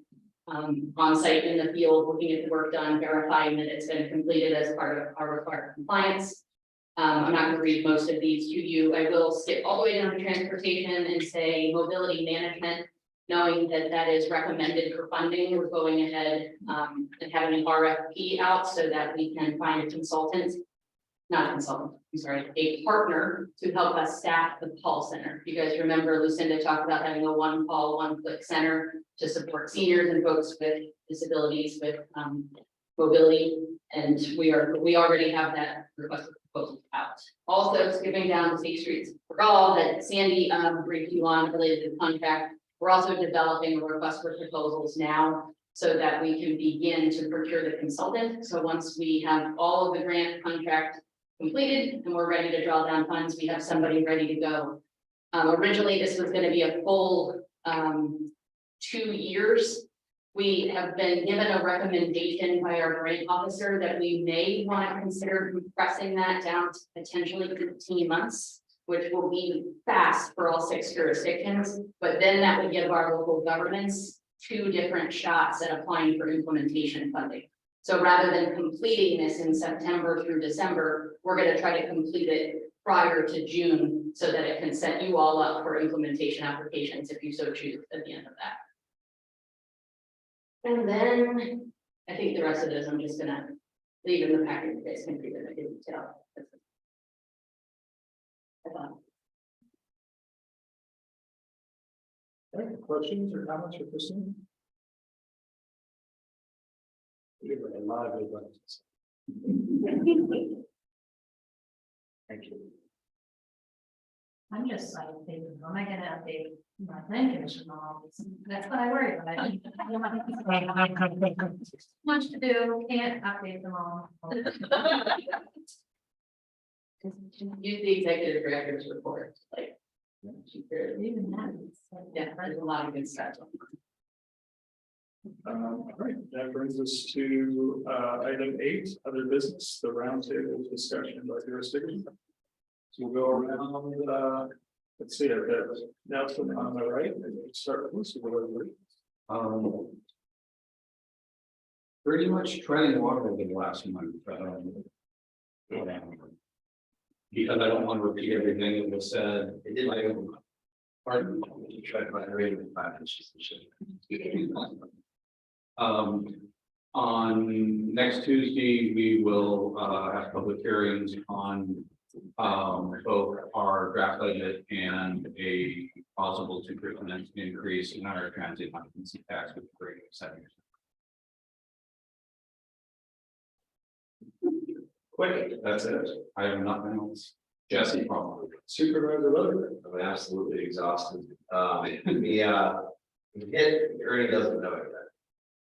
on-site in the field, looking at the work done, verifying that it's been completed as part of our required compliance. I'm not going to read most of these to you. I will skip all the way down to transportation and say mobility management, knowing that that is recommended for funding. We're going ahead and having an RFP out so that we can find a consultant, not a consultant, I'm sorry, a partner to help us staff the call center. You guys remember Lucinda talked about having a one call, one click center to support seniors and folks with disabilities with mobility. And we already have that request proposal out. Also skipping down to Safe Streets for All that Sandy briefed you on related to the contract. We're also developing a request for proposals now so that we can begin to procure the consultant. So once we have all of the grant contract completed and we're ready to draw down funds, we have somebody ready to go. Originally, this was going to be a full 2 years. We have been given a recommendation by our grant officer that we may want to consider compressing that down to potentially 15 months, which will be fast for all 6 jurisdictions. But then that would give our local governments 2 different shots at applying for implementation funding. So rather than completing this in September through December, we're going to try to complete it prior to June so that it can set you all up for implementation applications if you so choose at the end of that. And then I think the rest of those I'm just going to leave in the packet. You guys can read it in detail. Any questions or comments for Kristen? We have a lot of good ones. Thank you. I'm just like thinking, how am I gonna update my plan commission on all this? That's what I worry about. Much to do, can't update them all. Use the executive director's report, like. Even that, it's like, Yeah, there's a lot of good stuff. All right, that brings us to item 8, other business, the roundtable discussion by jurisdiction. So we'll go around, let's see, I've got Nelson on the right, and we'll start with Louisa, whatever. Pretty much treading water over the last month. Because I don't want to repeat everything that was said. It did my own. Pardon me, try to find a rate of 5 inches and shit. On next Tuesday, we will have public hearings on both our draft budget and a possible 2% increase in our transit occupancy tax with the rate of 7%. Quick, that's it. I have nothing else. Jesse, probably. Supervisor Leather. I'm absolutely exhausted. Ernie doesn't know it yet.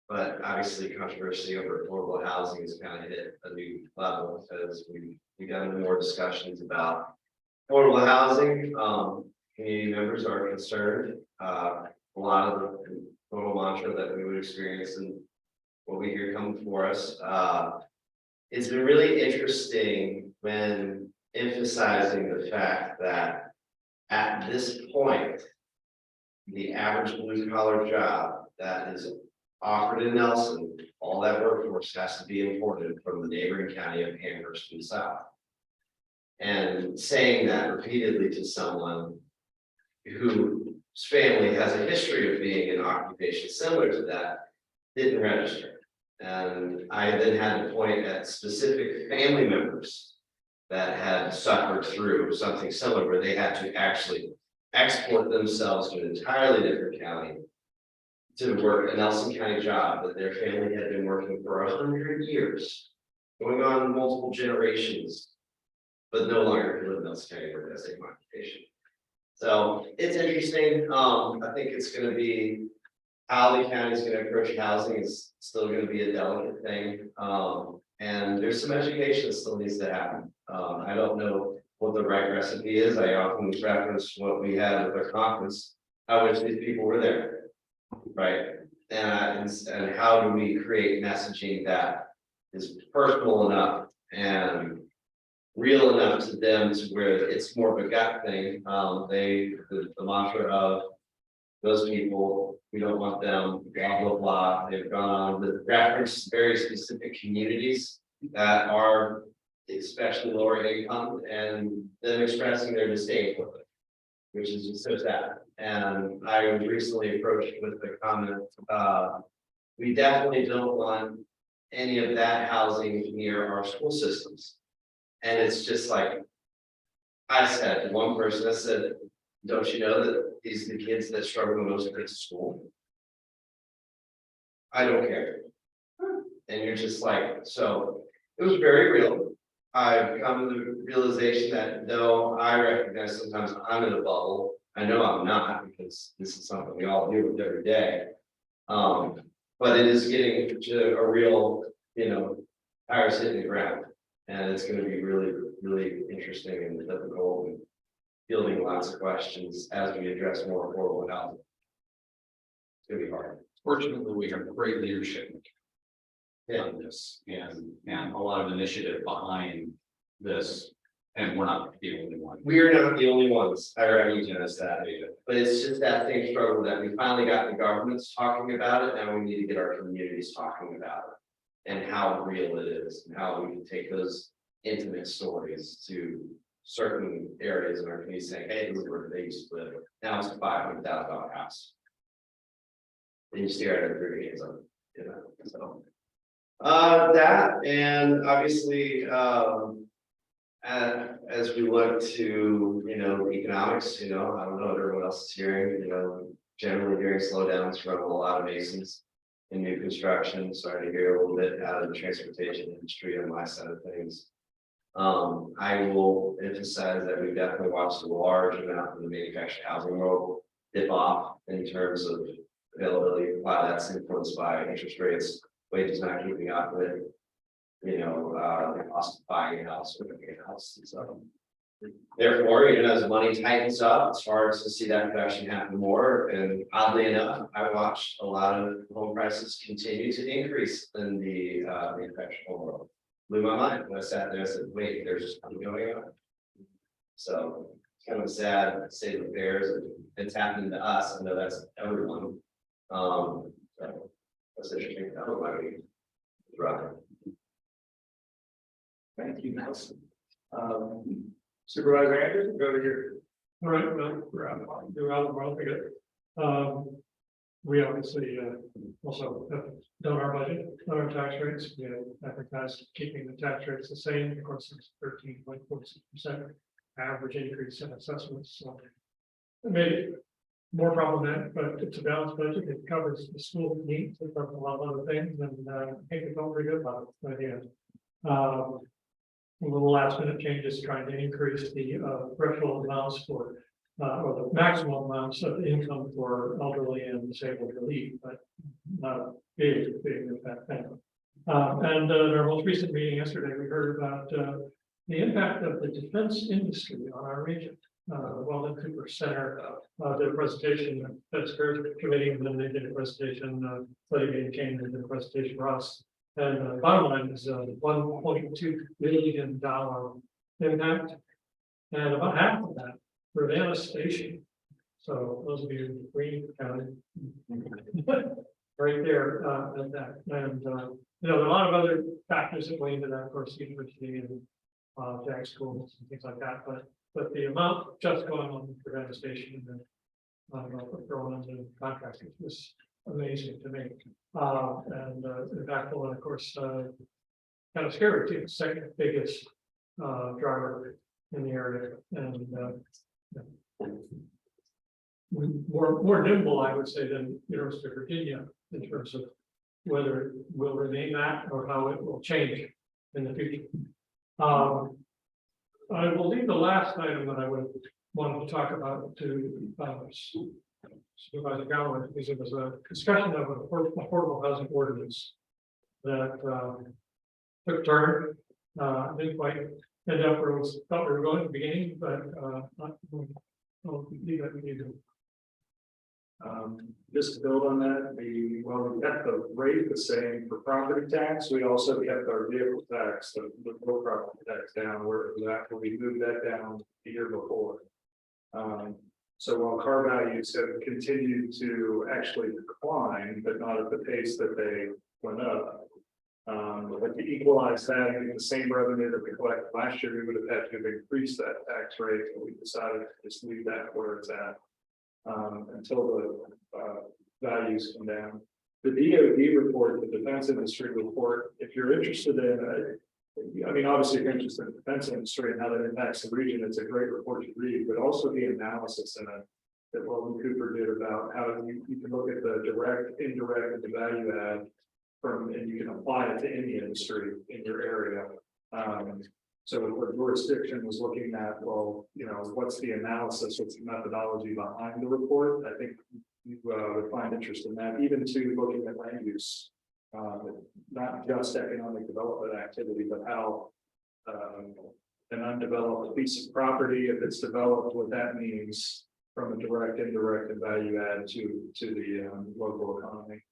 But obviously controversy over affordable housing has kind of hit a new level because we got into more discussions about affordable housing. Community members are concerned. A lot of the total mantra that we would experience and what we hear come for us. It's been really interesting when emphasizing the fact that at this point, the average blue collar job that is offered in Nelson, all that workforce has to be imported from the neighboring county of Amherst in the south. And saying that repeatedly to someone whose family has a history of being in occupation similar to that didn't register. And I then had to point at specific family members that had suffered through something similar where they had to actually export themselves to an entirely different county to work a Nelson County job that their family had been working for 100 years, going on multiple generations, but no longer could live in Nelson County work as a occupation. So it's interesting. I think it's going to be how the county is going to approach housing is still going to be a delicate thing. And there's some education that still needs to happen. I don't know what the right recipe is. I often reference what we had with our conference. I wish these people were there, right? And how do we create messaging that is personal enough and real enough to them to where it's more of a gut thing. The mantra of those people, we don't want them, blah, blah, blah. They've gone on to reference very specific communities that are especially lower income and them expressing their disdain for it, which is just so sad. And I was recently approached with the comment, we definitely don't want any of that housing near our school systems. And it's just like, I said to one person, I said, don't you know that these are the kids that struggle the most to get to school? I don't care. And you're just like, so it was very real. I've come to the realization that though I recognize sometimes I'm in a bubble, I know I'm not because this is something we all deal with every day. But it is getting to a real, tires hitting the ground. And it's going to be really, really interesting and difficult and fielding lots of questions as we address more affordable housing. It's going to be hard. Fortunately, we have great leadership on this and a lot of initiative behind this. And we're not the only one. We're not the only ones. I recognize that. But it's just that same struggle that we finally got the governments talking about it. Now we need to get our communities talking about it and how real it is and how we can take those intimate stories to certain areas in our community saying, hey, this is where they used to live. Now it's a $500,000 house. And you stare at it through your hands on it, so. That and obviously as we look to economics, I don't know what everyone else is hearing, generally hearing slowdowns from a lot of masons in new construction. Starting to hear a little bit out of the transportation industry on my side of things. I will emphasize that we definitely watched a large amount of the manufactured housing world dip off in terms of availability. A lot of that's influenced by interest rates, wages not keeping up with, the cost of buying a house or living in a house. And so, therefore, as money tightens up, it's hard to see that production happen more. And oddly enough, I watched a lot of home prices continue to increase in the manufactured home world. Blew my mind when I sat there and said, wait, there's something going on. So it's kind of a sad state of affairs. It's happening to us. I know that's everyone. So that's interesting. That was my week. Right. Thank you, Nelson. Supervisor Anderson, go to your. All right, well, we're out of the world. we obviously also have done our budget, done our tax rates, we have advertised keeping the tax rates the same, of course, it's 13.46% average increase in assessments, so. It made it more problematic, but it's a balanced budget, it covers the school needs, it covers a lot of other things, and I think it's all pretty good about it, but yeah. A little last minute changes trying to increase the threshold amounts for or the maximum amounts of income for elderly and disabled relief, but not a big impact thing. And our most recent meeting yesterday, we heard about the impact of the defense industry on our region. Weldon Cooper Center did a presentation, that's Affairs Committee, and then they did a presentation, Fluvanna came and did a presentation for us. And the bottom line is $1.2 billion impact, and about half of that Fluvanna Station. So those of you in Greene County, right there, and that, and you know, there are a lot of other factors that weigh into that, of course, university and tech schools and things like that, but the amount just going on the Fluvanna Station and throwing into contractors was amazing to me. And impactful, and of course, kind of scary too, second biggest driver in the area, and more nimble, I would say, than University of Virginia in terms of whether it will remain that or how it will change in the future. I will leave the last item that I would want to talk about to Supervisor Galloway, because it was a discussion of an affordable housing ordinance that took a turn. I didn't quite end up where we thought we were going at the beginning, but I'll leave that with you. Just to build on that, we kept the rate the same for property tax. We also kept our vehicle tax, the real property tax down where it was at, we moved that down the year before. So while car values have continued to actually decline, but not at the pace that they went up. But to equalize that, getting the same revenue that we collected last year, we would have had to have increased that tax rate, but we decided to just leave that where it's at. Until the values come down. The DoD report, the defense industry report, if you're interested in, I mean, obviously if you're interested in the defense industry and how that impacts the region, it's a great report to read, but also the analysis in it that Weldon Cooper did about how you can look at the direct, indirect, and the value add from, and you can apply it to any industry in your area. So what jurisdiction was looking at, well, you know, what's the analysis, what's the methodology behind the report? I think you would find interest in that, even to looking at land use, not just economic development activity, but how an undeveloped piece of property, if it's developed, what that means from a direct, indirect, and value add to the local economy.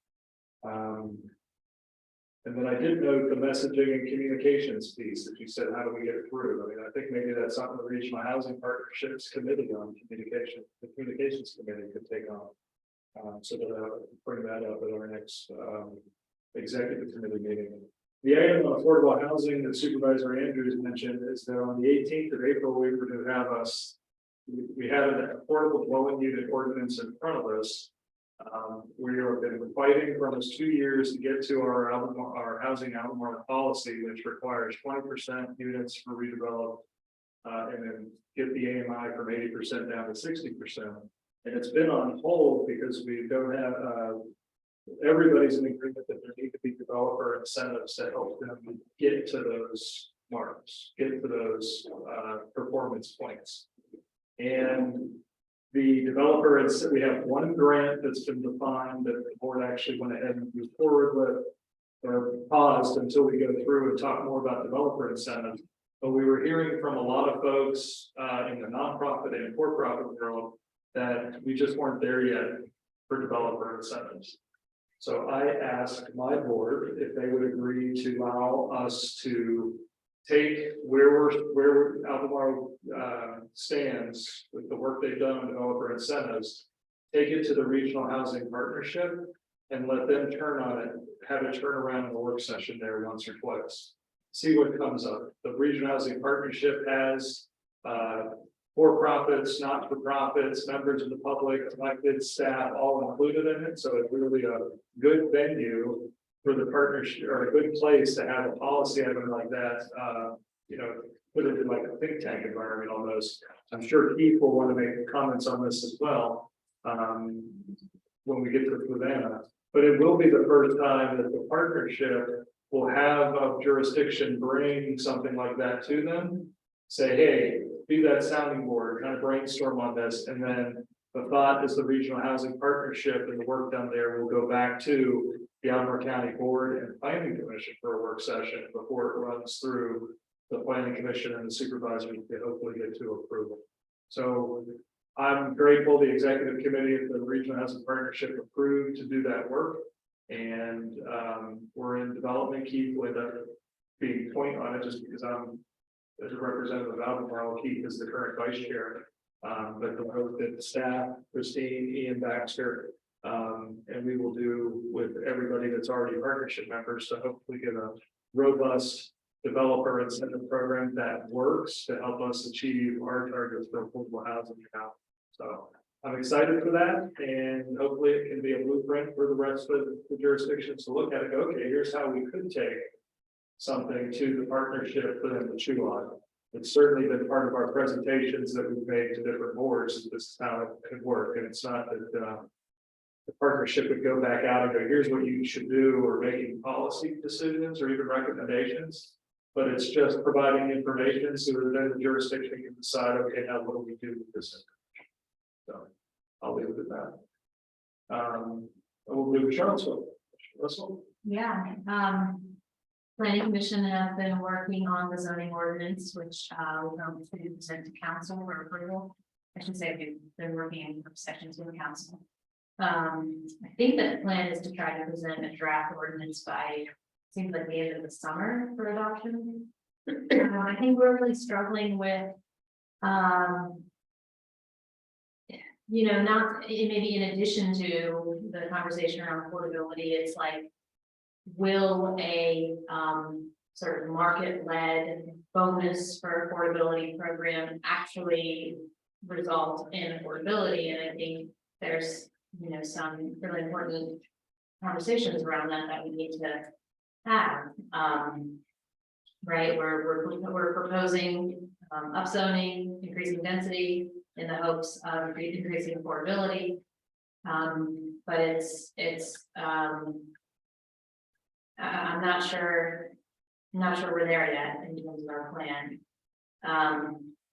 And then I did note the messaging and communications piece that you said, how do we get it through? I mean, I think maybe that's something the Regional Housing Partnerships Committee on communication, the communications committee could take on. So that bring that up at our next executive committee meeting. The item on affordable housing that Supervisor Andrews mentioned is that on the 18th of April, we were to have we had an affordable dwelling unit ordinance in front of us. We have been fighting for almost 2 years to get to our housing Albemarle policy, which requires 20% units for redeveloped, and then get the AMI from 80% down to 60%. And it's been on hold because we don't have, everybody's in agreement that there need to be developer incentives to help them get to those marks, get to those performance points. And the developer, we have one grant that's been defined that the board actually went ahead and moved forward with, or paused until we go through and talk more about developer incentives. But we were hearing from a lot of folks in the nonprofit and for-profit world that we just weren't there yet for developer incentives. So I asked my board if they would agree to allow us to take where Albemarle stands with the work they've done on developer incentives, take it to the Regional Housing Partnership and let them turn on it, have it turn around in a work session there once or twice. See what comes up. The Regional Housing Partnership has for-profits, not-for-profits, members of the public, elected staff, all included in it. So it's really a good venue for the partnership, or a good place to have a policy item like that, put it in like a think tank environment almost. I'm sure Keith will want to make comments on this as well, when we get to Fluvanna. But it will be the first time that the partnership will have a jurisdiction bring something like that to them. Say, hey, be that sounding board, kind of brainstorm on this, and then the thought is the regional housing partnership and the work done there will go back to the Albemarle County Board and Planning Commission for a work session before it runs through the Planning Commission and the supervisor to hopefully get to approval. So I'm grateful the executive committee of the regional housing partnership approved to do that work. And we're in development. Keith would be point on it just because I'm as a representative of Albemarle. Keith is the current vice chair. But the staff, Christine, Ian Baxter, and we will do with everybody that's already partnership members to hopefully get a robust developer incentive program that works to help us achieve our targets for affordable housing now. So I'm excited for that, and hopefully it can be a blueprint for the rest of the jurisdictions to look at it. Go, okay, here's how we could take something to the partnership for them to chew on. It's certainly been part of our presentations that we've made to different boards. This is how it could work, and it's not that the partnership would go back out and go, here's what you should do, or making policy decisions or even recommendations. But it's just providing information so that then the jurisdiction can decide, okay, now what do we do with this information? So I'll leave it at that. We'll move to Charlottesville. Russell? Yeah, planning commission has been working on the zoning ordinance, which we're going to present to council for approval. I should say we've been working in sections with council. I think that the plan is to try to present a draft ordinance by, seems like the end of the summer for adoption. I think we're really struggling with, not maybe in addition to the conversation around affordability, it's like, will a sort of market-led bonus for affordability program actually result in affordability? And I think there's some really important conversations around that we need to have. Right, we're proposing upzoning, increasing density in the hopes of increasing affordability. But I'm not sure we're there yet in terms of our plan.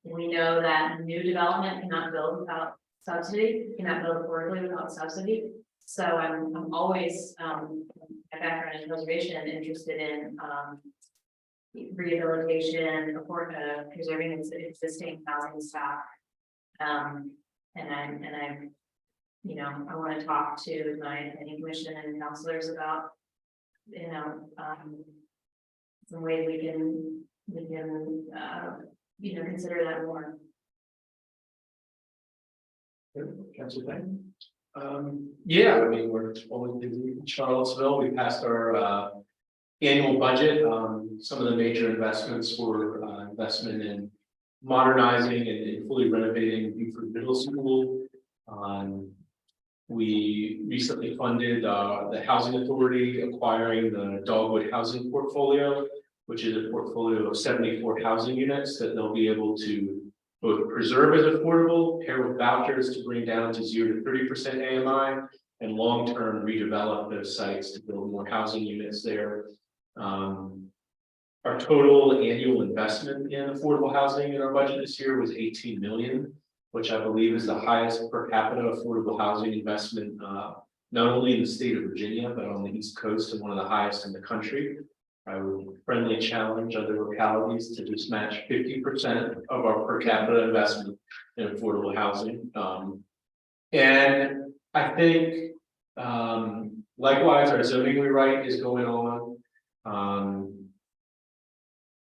We know that new development cannot build without subsidy, cannot build affordably without subsidy. So I'm always, my background in conservation, interested in rehabilitation, preserving existing housing stock. And I want to talk to my planning commission and councilors about, some way we can consider that more. Councilor Payne? Yeah, I mean, we're always busy in Charlottesville. We passed our annual budget. Some of the major investments were investment in modernizing and fully renovating Beaufort Middle School. We recently funded the Housing Authority acquiring the Dogwood Housing Portfolio, which is a portfolio of 74 housing units that they'll be able to both preserve as affordable, pair with vouchers to bring down to 0 to 30% AMI, and long-term redevelop those sites to build more housing units there. Our total annual investment in affordable housing in our budget this year was 18 million, which I believe is the highest per capita affordable housing investment, not only in the state of Virginia, but on the East Coast, and one of the highest in the country. I would friendly challenge other localities to just match 50% of our per capita investment in affordable housing. And I think likewise, our zoning rewrite is going on.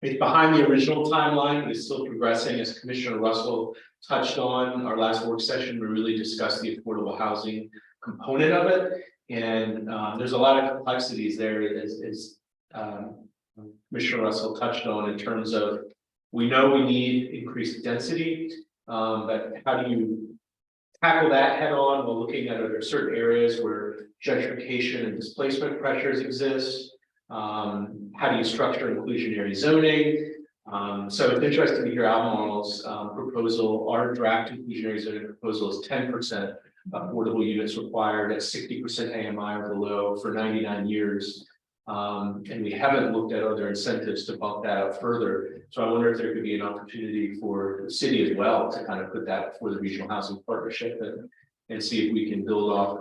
It's behind the original timeline, but it's still progressing. As Commissioner Russell touched on our last work session, we really discussed the affordable housing component of it. And there's a lot of complexities there, as Commissioner Russell touched on, in terms of, we know we need increased density. But how do you tackle that head on while looking at other certain areas where gentrification and displacement pressures exist? How do you structure inclusionary zoning? So it's interesting to hear Albemarle's proposal. Our draft inclusionary zoning proposal is 10% affordable units required at 60% AMI or below for 99 years. And we haven't looked at other incentives to bump that up further. So I wonder if there could be an opportunity for the city as well to kind of put that for the regional housing partnership and see if we can build off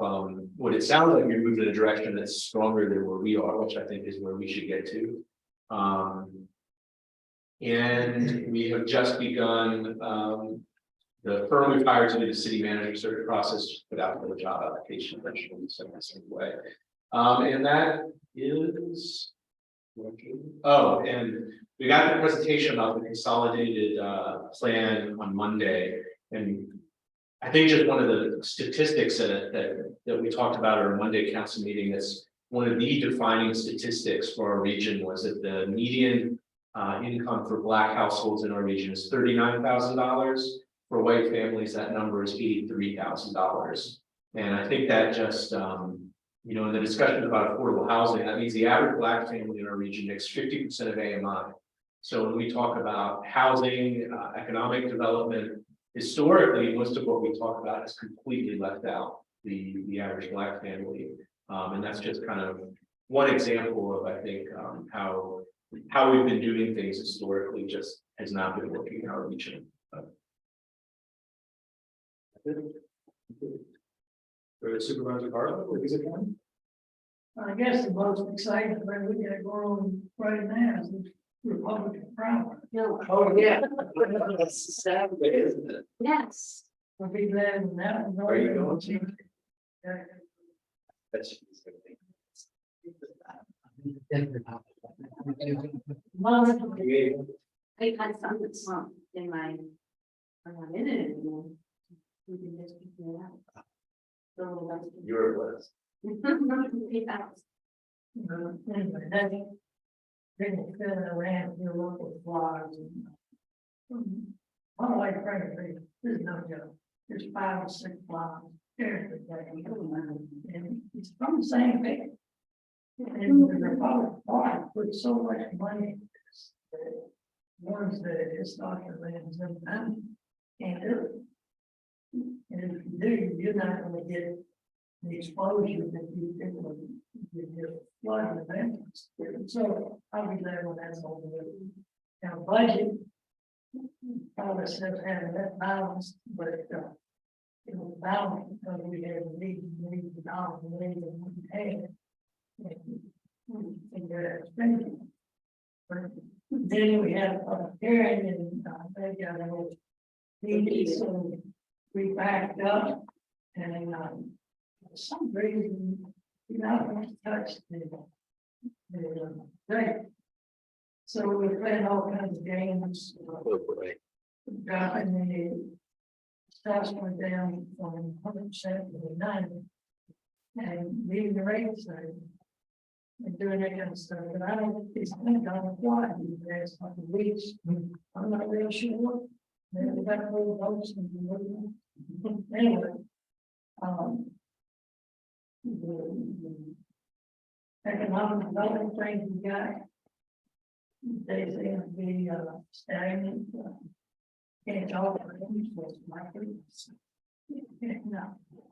what it sounds like you're moving in a direction that's stronger than where we are, which I think is where we should get to. And we have just begun the firm we've hired to do the city manager search process, put out the job application eventually, so in the same way. And that is. Oh, and we got the presentation about the consolidated plan on Monday. And I think just one of the statistics that we talked about at our Monday council meeting, that's one of the defining statistics for our region, was that the median income for Black households in our region is $39,000. For white families, that number is $83,000. And I think that just, you know, in the discussion about affordable housing, that means the average Black family in our region makes 50% of AMI. So when we talk about housing, economic development, historically, most of what we talk about is completely left out, the average Black family. And that's just kind of one example of, I think, how we've been doing things historically just has not been working in our region. Supervisor Carlo, is it coming? I guess the most exciting thing we got going on right now is the Republican primary. Oh, yeah. That's Saturday, isn't it? Yes. I'll be glad when that one's Are you over. going to? Yeah. That's. I had something slump in my. I'm not in it anymore. We can just keep it out. So that's. You're blessed. Anyway, that's. Been filling around your local blogs and. My wife, frankly, this is no joke. There's 5 or 6 blogs. And it's from the same thing. And the Republican Party put so much money into this. That ones that it's not your lands and can't do it. And if you do, you're not gonna get the exposure that you think will get flood events. So I'll be there when that's over with. Now, budget. Probably says having that balance, but it was balanced because we had the dollars, we had. And they're spending. Then we had a hearing and they got a meeting, so we backed up and for some reason, we not want to touch the thing. So we playing all kinds of games. Dropping the stocks went down from 100% to 90. And leaving the rates there. And doing that kind of stuff, but I don't, it's been done why these last couple of weeks. I'm not real sure. Maybe we got a little votes and anyway. The economic development thing we got. They seem to be stagnant. Can't talk for them, so it's my business. No.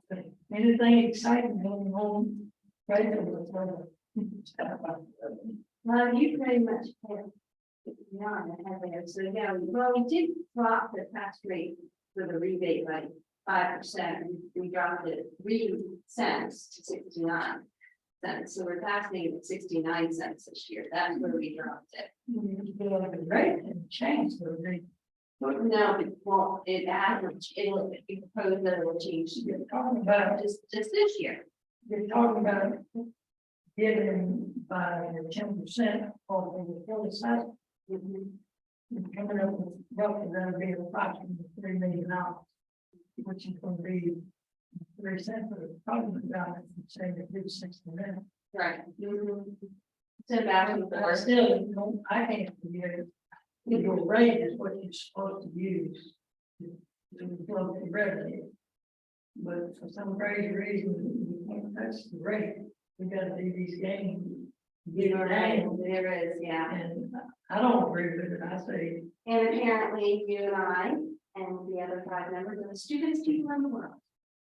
But anything exciting going on? Right there. Well, you pretty much have. So, yeah, well, we did drop the tax rate for the rebate by 5%. We dropped it 3 cents to 69 cents. So we're taxing at 69 cents this year. That's where we dropped it. The rate and change the rate. No, well, it hasn't, it'll be proposed that it will change. You're talking about Just this year. You're talking about giving by 10% of the 40 side. Coming up with roughly that'll be approximately $3 million, which is going to be 3 cents for the problem about it, saying that do 60 minutes. Right. So back to But still, you know, I can't forget your rate is what you're supposed to use to flow the revenue. But for some crazy reason, we can't touch the rate, we gotta do these games. Get our name, There is, yeah. and I don't agree with it, I say, And apparently you and I and the other 5 members are the stupidest people in the world,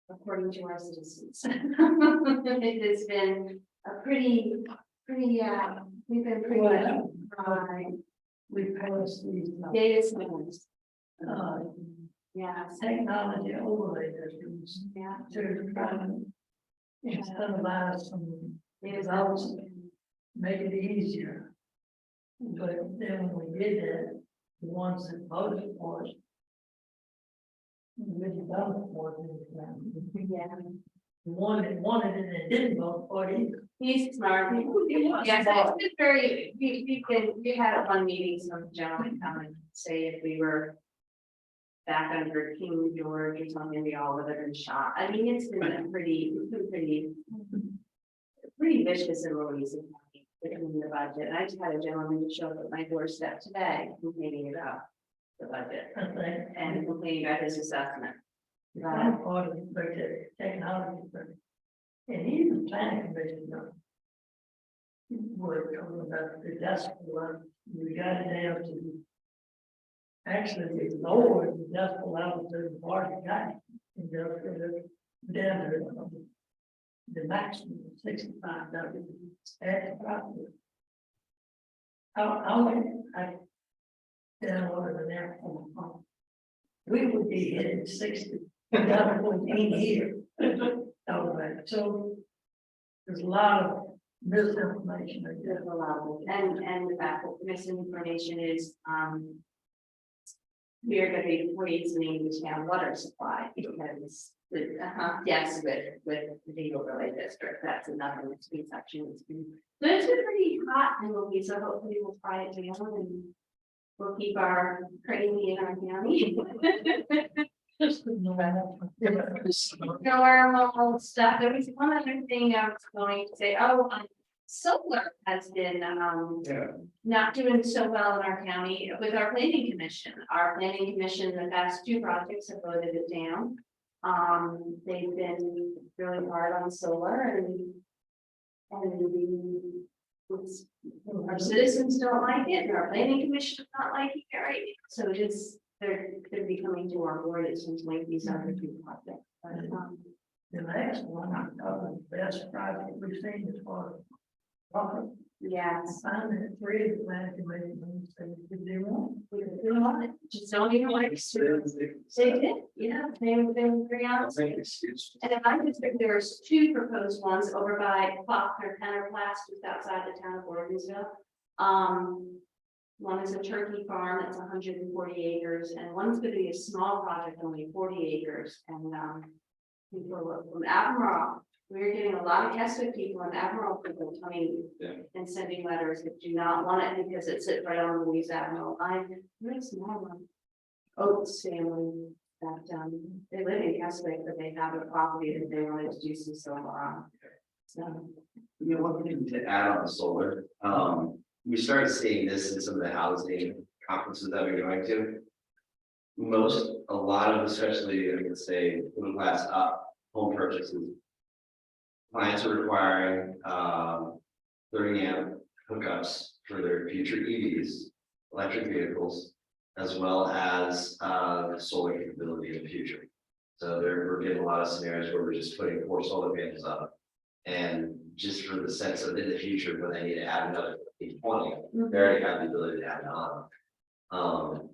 according to our citizens. It has been a pretty, we've been pretty much we passed these. data centers. Uh, Yeah, technology overlay districts yeah. to try to incentivize some It is results, make it easier. But then when we did that, the ones that voted for it, really voted for it. Yeah. The one that wanted it and didn't vote for it either. He's smart. Yeah, so it's been very, we had a fun meeting, some gentlemen come and say if we were back under King George or something, we all would have been shot. I mean, it's been a pretty vicious in Louisa County between the budget. And I just had a gentleman show up at my doorstep today complaining about the budget I think. and complaining about his assessment. The kind of part of the technology, but, and even planning commission, we're talking about the decibel level, we got it down to. Actually, it's lower the decibel level to the party guy, and down to the maximum of 65. At the property. I downloaded an app on my phone. We would be hitting 60. In here. Okay, so there's a lot of misinformation. There's a lot of, and the fact that misinformation is, we are going to be poisoning the town water supply because, yes, with the overlay district, that's another misconception. It's been pretty hot and Louisa, hopefully we'll try it down and we'll keep our crazy in our county. Normal stuff. There was one other thing I was going to say. Solar has been not doing so well in our county with our planning commission. Our planning commission, the past 2 projects have voted it down. They've been really hard on solar and our citizens don't like it and our planning commission is not liking it right now. So it is. They're be coming to our board as soon as like these other 2 projects. But, the last one, I thought was the best project we've seen as far as profit. yes, I found that 3 of the planning committee members said we could do one. we could do it. Just don't even like. They did, yeah, they were very honest. And in my district, there's 2 proposed ones over by Faulkner Pennerplast, just outside the town of Gordonsville. One is a turkey farm, that's 140 acres, and one's going to be a small project, only 40 acres. And people from Albemarle, we're getting a lot of Keswick people and Albemarle people coming and sending letters that do not want it because it sits right on the Louisa Admiral line. Really small one. Oates family that they live in Keswick, but they have a property that they wanted to do some solar on. So, You know, one thing to add on solar, we started seeing this in some of the housing conferences that we're going to. A lot of, especially, I would say, middle class up home purchases. Clients are requiring 30 amp hookups for their future EVs, electric vehicles, as well as solar capability in the future. So we're getting a lot of scenarios where we're just putting 4 solar panels up. And just for the sense of in the future, when they need to add another 20, they already have the ability to add on.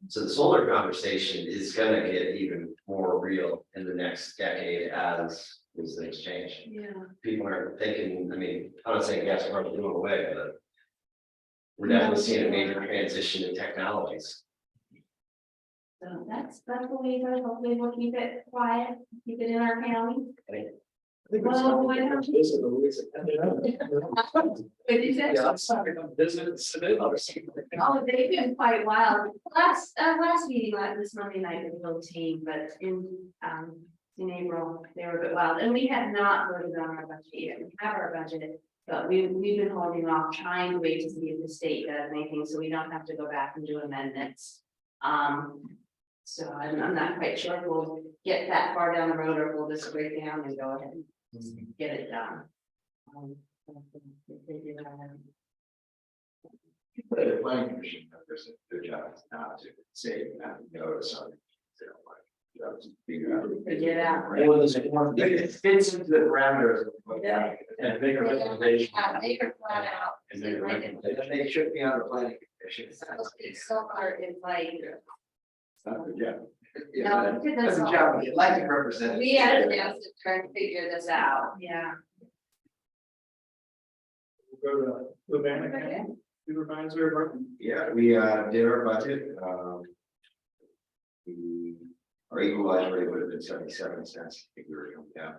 So the solar conversation is going to get even more real in the next decade as these things change. yeah. People are thinking, I mean, I'm not saying gas are going away, but we're definitely seeing a major transition in technologies. So that's what we do. Hopefully we'll keep it quiet, keep it in our county. Well, why don't you? What is it? Yeah, I'm sorry, I'm business. Oh, they've been quite wild. Last meeting, this Monday night with the whole team, but in April, they were a bit wild. And we have not voted on our budget yet. We have our budget, but we've been holding off, trying to wait to see if the state does anything, so we don't have to go back and do amendments. So I'm not quite sure if we'll get that far down the road or if we'll just break down and go ahead and get it done. They do have- The planning commission members, their job is not to say, notice on. Figure out. Figure it out. It fits into the parameters. Yeah. And make a recommendation. Make her flat out. And make a Like, recommendation. And they should be on the planning commission. it's so hard, it's like. It's not their job. No, it That's a doesn't. job, elected representative. We had a chance to try and figure this out. Yeah. We'll go to Fluvanna County Supervisor Martin. Yeah, we did our budget, our equalized rate would have been 77 cents, I think we were coming down.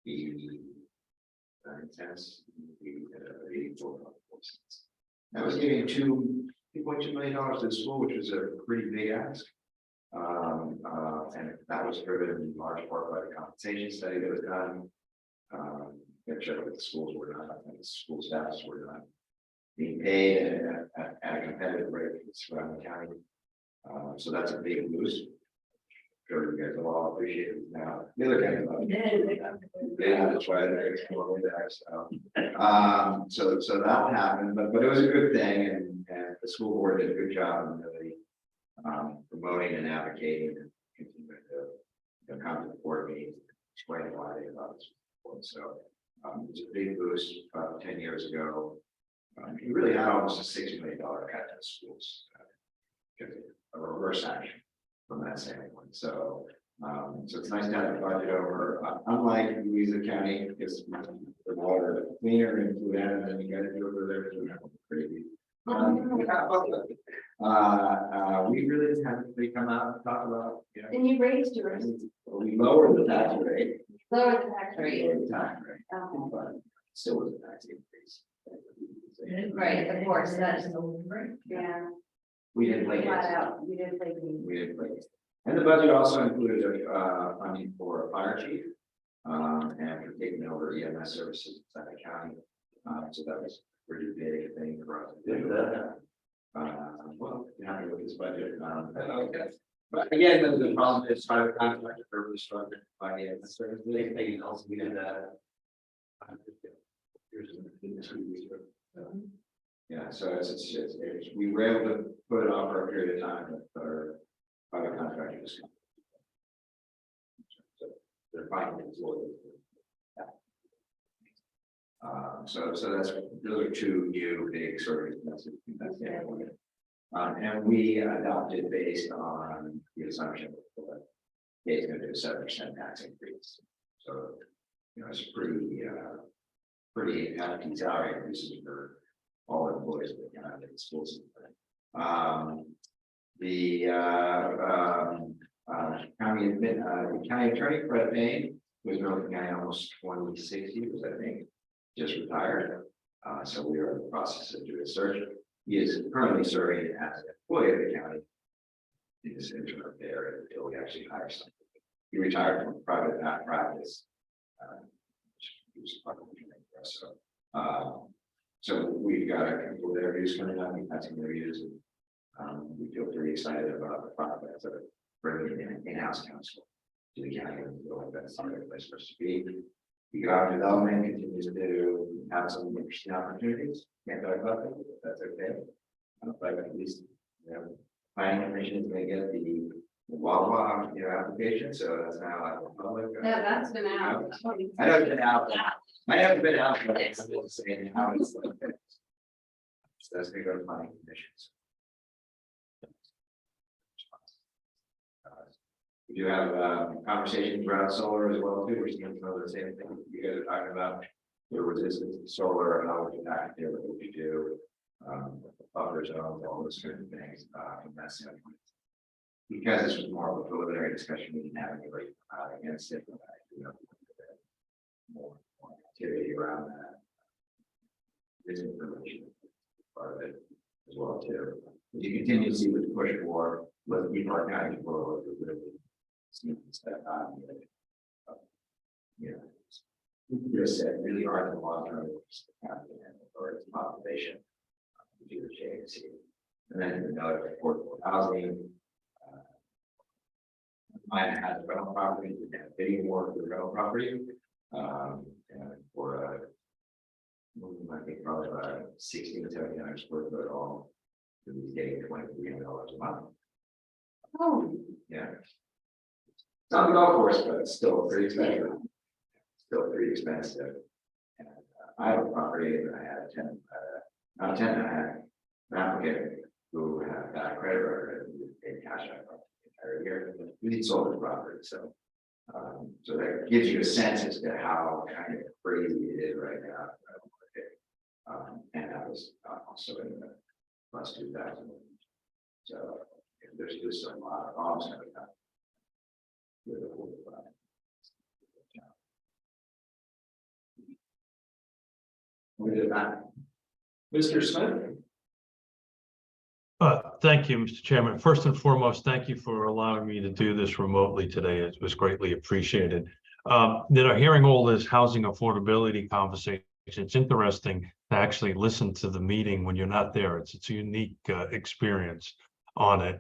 89 cents, we 84 cents. That was giving $2.2 million to the school, which was a pretty big ask. And that was driven in large part by the compensation study that was done. That showed that the schools were not, and the school staffs were not being paid at a competitive rate for the county. So that's a big boost. Sure, you guys will all appreciate it now. The other thing, yeah, that's why they're exploring that. So that one happened, but it was a good thing, and the school board did a good job in really promoting and advocating and continuing to come to the board meetings, explain why they thought this was important. So it was a big boost about 10 years ago. You really had almost a $6 million cut to the schools, a reverse action from that standpoint. So, so it's nice to have the budget over. Unlike Louisa County, because the water cleaner in Fluvanna than you guys do over there, so that's crazy. We really just haven't really come out and talk about, you know, And you raised yours, we lowered the tax rate. lower the tax rate. Lowered the tax rate, Okay. but still was a tax increase. Right, of course, that's, yeah, We didn't play flat games. out, you didn't play the. We didn't play games. And the budget also included funding for a fire chief. And for taking over EMS services in the county. So that was a pretty big thing for us to do. Well, happy with this budget. But again, the problem is private contractors are really struggling to find EMS services. They also we did that. Yeah, so it's we were able to put it off for a period of time, but our private contractors. So they're finding it. So that's, those are two new big sort of expenses from that standpoint. And we adopted based on the assumption that it's going to do a 7% tax increase. So, you know, it's pretty hefty salary increases for all employees that can have in schools. The county attorney, Fred Payne, who's been with the county almost 26 years, I think, just retired. So we are in the process of doing a search. He is currently serving as an employee of the county. He is interim there until we actually hire someone. He retired from private practice. He was part of the training for us. So we've got a couple of interviews coming up. We've had some interviews, and we feel pretty excited about the prospects of bringing in in-house counsel to the county. And feel like that's the right place for us to be. Economic development continues to have some interesting opportunities. Can't talk about them, but that's okay. But at least, you know, planning commission is going to get the Wawa, you know, application, so that's now out in the public. Yeah, that's been out. I know it's been out. I haven't been out, but I'm just saying how it's like. So that's going to go to planning commissions. We do have conversations around solar as well too. We're seeing some of the same things you guys are talking about. The resistance to solar, how we can act there, what we do, buffer zones, all those kind of things from that standpoint. Because this was more of a preliminary discussion, we didn't have any really against it. You know, more activity around that. This information part of it as well too. As you continue to see with the push for, let's keep our county for step on. You know, you just said really hard in the long term or its population. Do the change, and then another affordable housing. mine has rental property, and bidding war for rental property. And for I think probably about 60 to 79 square foot all. He's getting $2,300 a month. Oh, Yeah. It's not the golf course, but it's still pretty expensive. Still pretty expensive. And I have a property and I had a tenant, not a tenant, I had an applicant who had got a credit record and paid cash out for the entire year. We sold the property, so. So that gives you a sense as to how kind of crazy it is right now. And that was also in the plus 2000. So there's just a lot of problems coming up. With the whole project. We did that. Mr. Smith? Thank you, Mr. Chairman. First and foremost, thank you for allowing me to do this remotely today. It was greatly appreciated. Hearing all this housing affordability conversation, it's interesting to actually listen to the meeting when you're not there. It's a unique experience on it.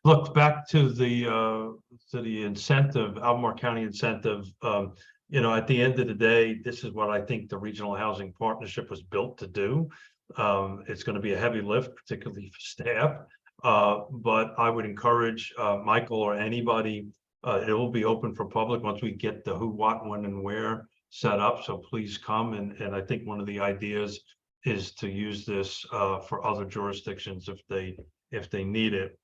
Look back to the incentive, Albemarle County incentive. At the end of the day, this is what I think the Regional Housing Partnership was built to do. It's going to be a heavy lift, particularly for staff. But I would encourage Michael or anybody, it will be open for public once we get the who, what, when, and where set up. So please come. And I think one of the ideas is to use this for other jurisdictions if they need it.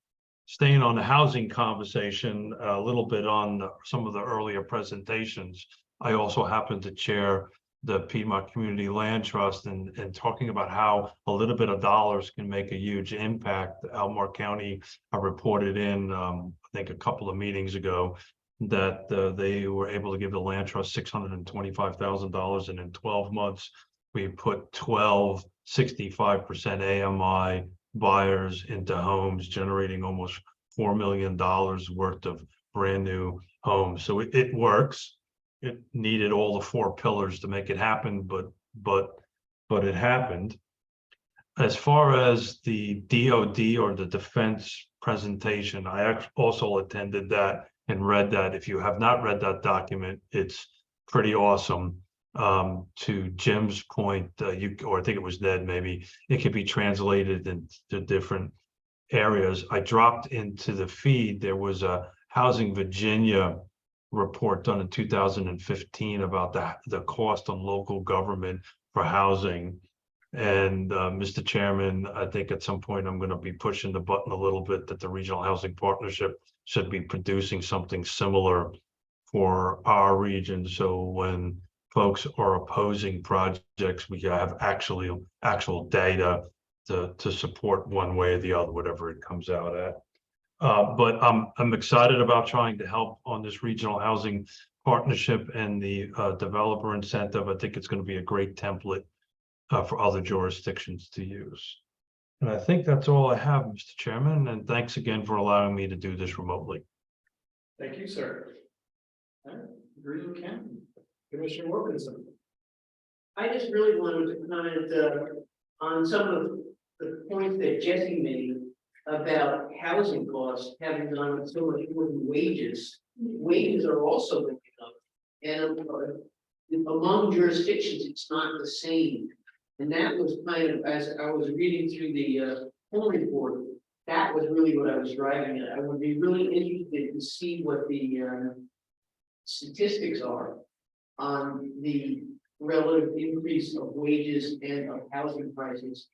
Staying on the housing conversation, a little bit on some of the earlier presentations. I also happen to chair the Piedmont Community Land Trust and talking about how a little bit of dollars can make a huge impact. Albemarle County reported in, I think a couple of meetings ago, that they were able to give the land trust $625,000, and in 12 months, we put 12 65% AMI buyers into homes, generating almost $4 million worth of brand new homes. So it works. It needed all the 4 pillars to make it happen, but it happened. As far as the DoD or the defense presentation, I also attended that and read that. If you have not read that document, it's pretty awesome. To Jim's point, or I think it was Ned, maybe it could be translated into different areas. I dropped into the feed. There was a Housing Virginia report done in 2015 about the cost on local government for housing. And Mr. Chairman, I think at some point I'm going to be pushing the button a little bit that the Regional Housing Partnership should be producing something similar for our region. So when folks are opposing projects, we have actual data to support one way or the other, whatever it comes out at. But I'm excited about trying to help on this Regional Housing Partnership and the developer incentive. I think it's going to be a great template for other jurisdictions to use. And I think that's all I have, Mr. Chairman, and thanks again for allowing me to do this remotely. Thank you, sir. All right, Greene County, Commissioner Wilkinson. I just really wanted to comment on some of the points that Jesse made about housing costs having gone up so much more than wages. Wages are also going up, and among jurisdictions, it's not the same. And that was kind of, as I was reading through the home report, that was really what I was driving at. I would be really interested to see what the statistics are on the relative increase of wages and of housing prices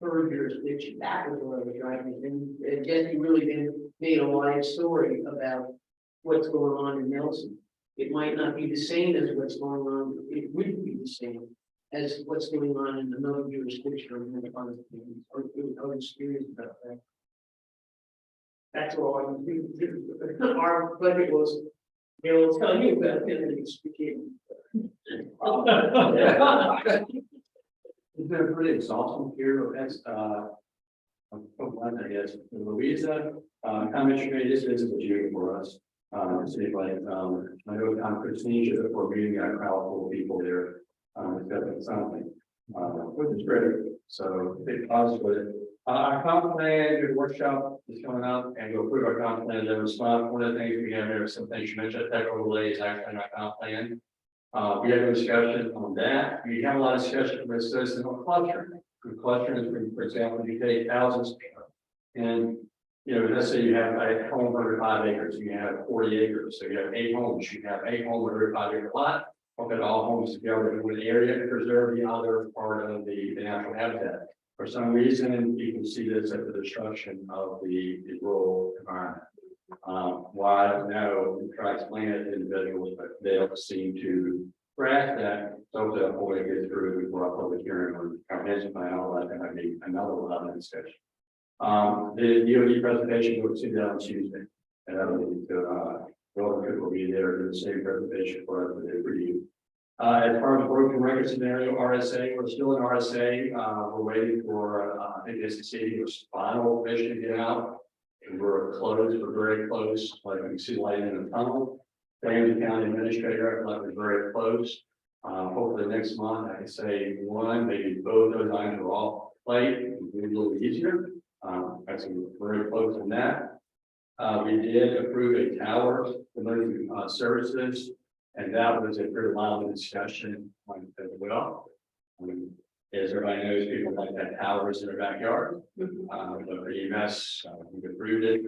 per jurisdiction. That was what I was driving at. And Jesse really made a live story about what's going on in Nelson. It might not be the same as what's going on, it wouldn't be the same as what's going on in another jurisdiction or another part of the community. I was curious about that. That's all I'm thinking. Our budget was, they'll tell you about it and it's became. It's been a pretty exhausting period of next, I guess, Louisa, comment committee, this is a June for us. City like, I know Christine should for meeting a crowd full of people there. It's definitely something, which is great. So big positive with it. Our comp plan, the workshop is coming up and we'll approve our comp plan. There was one of the things we have there, some things you mentioned, tech overlay is actually in our comp plan. We had a discussion on that. We have a lot of discussion with citizens on clustering. Clustering is, for example, you take thousands and, you know, let's say you have a home under 5 acres, you have 40 acres, so you have 8 homes, you have 8 homes under a 5 acre lot. Look at all homes together in one area to preserve the other part of the natural habitat. For some reason, you can see this as the destruction of the rural environment. Why, I don't know, we try to explain it to individuals, but they don't seem to grasp that. So the whole way get through before our public hearing or comprehensive plan, all that, might be another one of discussion. The DOD presentation will see that on Tuesday. And I don't think Robert will be there in the same presentation for us to review. As far as broken record scenario, RSA, we're still in RSA. We're waiting for, I think it's the city's final mission to get out. And we're close, we're very close, like you can see light in the tunnel. Ramsey County Administrator, like we're very close. Hopefully next month, I can say one, maybe both those items are off plate, it'll be a little easier. Actually, we're very close on that. We did approve a tower emergency services, and that was a pretty lively discussion as well. As everybody knows, people like that towers in their backyard. But for EMS, we approved it.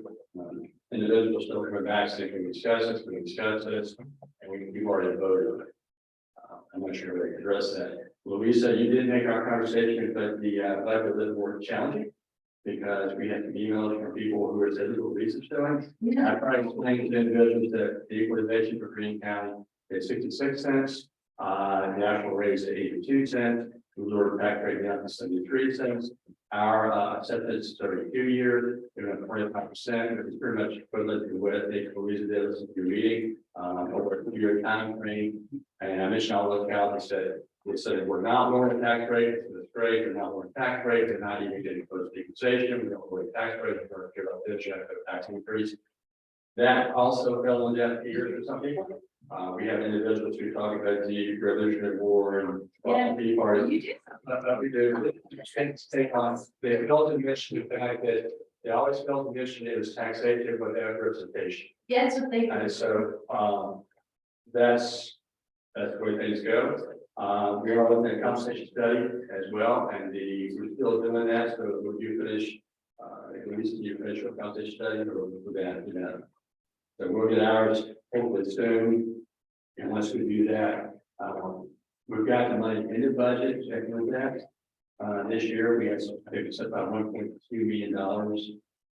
Individuals still coming back, saying we discuss this, and we've already voted on it. I'm not sure we can address that. Louisa, you did make our conversation, but the budget was a little more challenging because we had some emails from people who were saying, "What Louisa's doing." I tried to explain to individuals that the equalization for Greene County is 66 cents. The actual rate is 82 cents. We lowered the tax rate down to 73 cents. Our acceptance is 32 years, they're at 25%, which is pretty much equivalent to what they Louisa did in your meeting over a 2-year time frame. And I mentioned all those localities said we're not lowering the tax rate, it's great, they're not lowering the tax rate, they're not even getting close to equalization, we don't lower the tax rate, we're going to give up this, you have to tax increase. That also fell on deaf ears for some people. We have individuals who talk about the Revolutionary War and Tea Party. You do. That we do. Take on the adult mission, the fact that they always felt the mission is taxation without representation. Yeah, that's what they. And so that's the way things go. We are looking at a compensation study as well, and we're still doing that. So we'll do finish at least you finish a compensation study or with that. So we'll get ours hopefully soon. And once we do that, we've got the money in the budget, checking with that. This year, we have, I think it's about $1.2 million.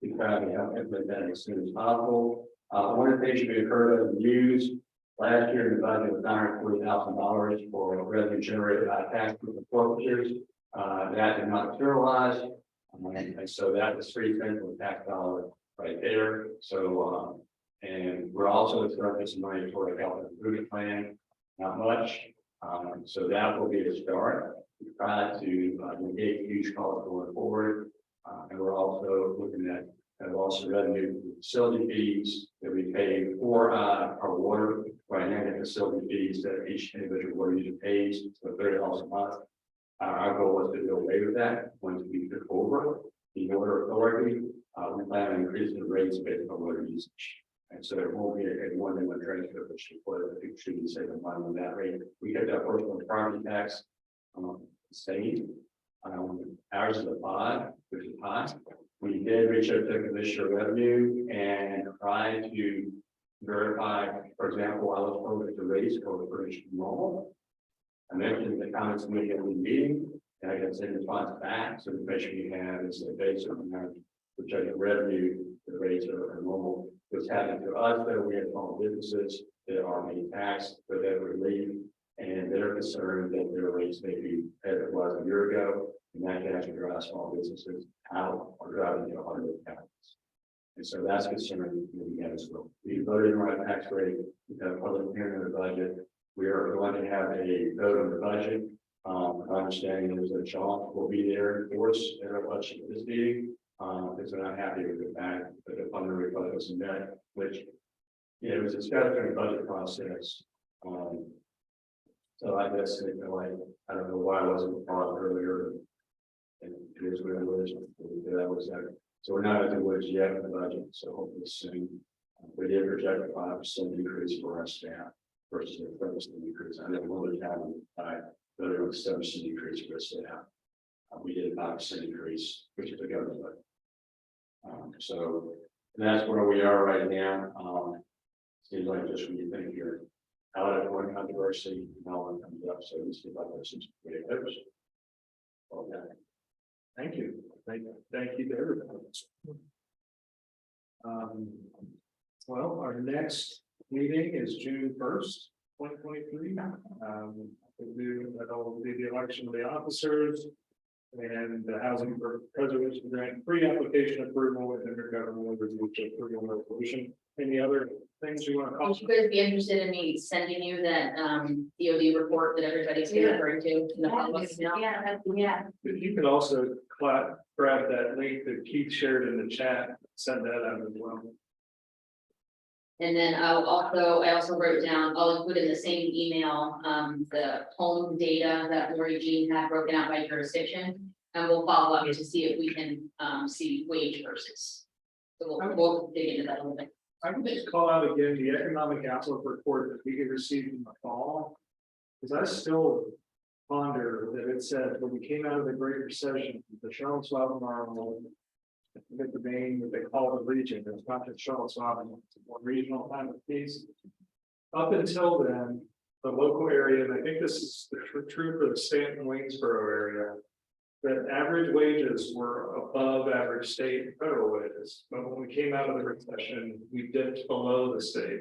We try to help implement that as soon as possible. One of the things you've heard of the news last year in the budget was $940,000 for revenue generated by tax and forfeitures. That did not materialize. And so that was 3 cents of the tax dollar right there. So, and we're also throwing some money toward a health improvement plan, not much. So that will be a start. We try to negate huge costs going forward. And we're also looking at also revenue facility fees that we pay for our water. Right now, the facility fees that each individual water user pays, so $30 a month. Our goal is to do away with that once we took over the water authority. We plan on increasing the rates based on water usage. And so there won't be a one-to-one transfer, which should be saving money on that rate. We kept our personal property tax same. Ours is a 5, which is high. We did reach out to Commissioner of Revenue and try to verify, for example, I was told that the rates are pretty normal. I mentioned the comments we had in the meeting, and I got the same response back. So the information we have is that based on the projected revenue, the rates are normal. What's happening to us, though, we have small businesses that are being taxed for their relief, and they're concerned that their rates may be as it was a year ago, and that can actually drive small businesses out or driving into other counties. And so that's concerning we have as well. We voted on our tax rate, we have a public hearing on the budget. We are going to have a vote on the budget. My understanding is that Sean will be there for us at our budget this meeting. Because they're not happy with the fact that the funding budget was met, which it was discussed during the budget process. So I guess I don't know why I wasn't brought earlier. And it is what it is. That was that. So we're not at the woods yet in the budget, so hopefully soon. We did project a 5% increase for our staff versus a 30% increase. I know we'll have but it was 7% increase for our staff. We did a 5% increase, which is a government. So that's where we are right now. Seems like just when you think you're out of one controversy, no one comes up. So we see like this is pretty good. Okay. Thank you. Thank you to everybody. Well, our next meeting is June 1st, 2023. That'll be the election of the officers and the housing preservation grant pre-application approval and intergovernmental review approval resolution. Any other things you want to call? Would you guys be interested in me sending you that DOD report that everybody's been referring to? In the public? Yeah. You could also grab that link that Keith shared in the chat, send that out as well. And then I also wrote down, I'll include in the same email, the home data that Lori Jean had broken out by jurisdiction. And we'll follow up to see if we can, see wage versus. So we'll dig into that a little bit. I would just call out again the economic outlook report that we received in the fall. Because I still ponder that it said when we came out of the Great Recession, the Charlottesville Albemarle, I forget the name that they call the region, it's not just Charlottesville Albemarle, it's a more regional kind of piece. Up until then, the local area, and I think this is true for the Stanton Waynesboro area, that average wages were above average state and federal wages. But when we came out of the recession, we dipped below the state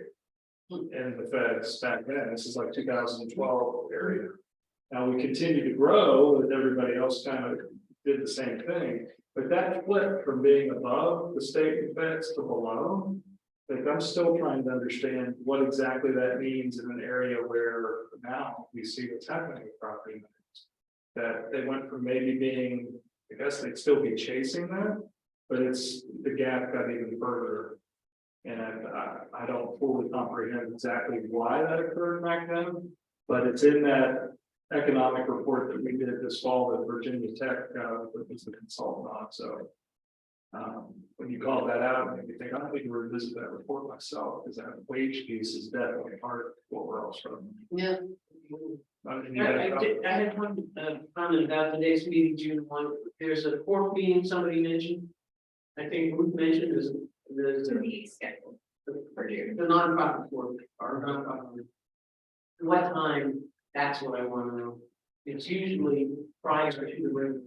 and the feds back then. This is like 2012 area. Now we continue to grow, and everybody else kind of did the same thing. But that flipped from being above the state and feds to below. Like I'm still trying to understand what exactly that means in an area where now we see what's happening with property values. That they went from maybe being, I guess they'd still be chasing that, but it's the gap got even further. And I don't fully comprehend exactly why that occurred back then, but it's in that economic report that we did this fall that Virginia Tech was the consultant on. So when you call that out, and you think I need to revisit that report myself, because that wage piece is definitely part of what we're all struggling. Yeah. I I had one comment about today's meeting, June 1. There's a court meeting somebody mentioned. I think Ruth mentioned is To be scheduled for June. the nonprofit court or nonprofit. What time? That's what I want to know. It's usually prior to the regular.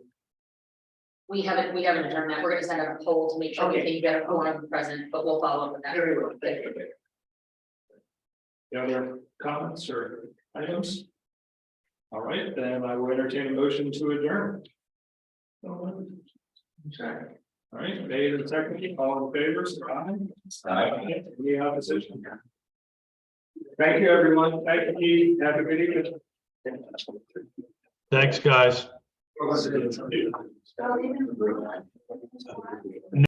We haven't determined that. We're gonna send out a poll to make sure we Okay. can get a quorum present, but we'll follow up with that. Very well, thank you. Any other comments or items? All right, then I will entertain a motion to adjourn. Okay. All right, made and seconded, all in favor, say aye. Aye. Any opposition? Thank you, everyone. Thank you. Have a good evening. Thanks, guys. What was it?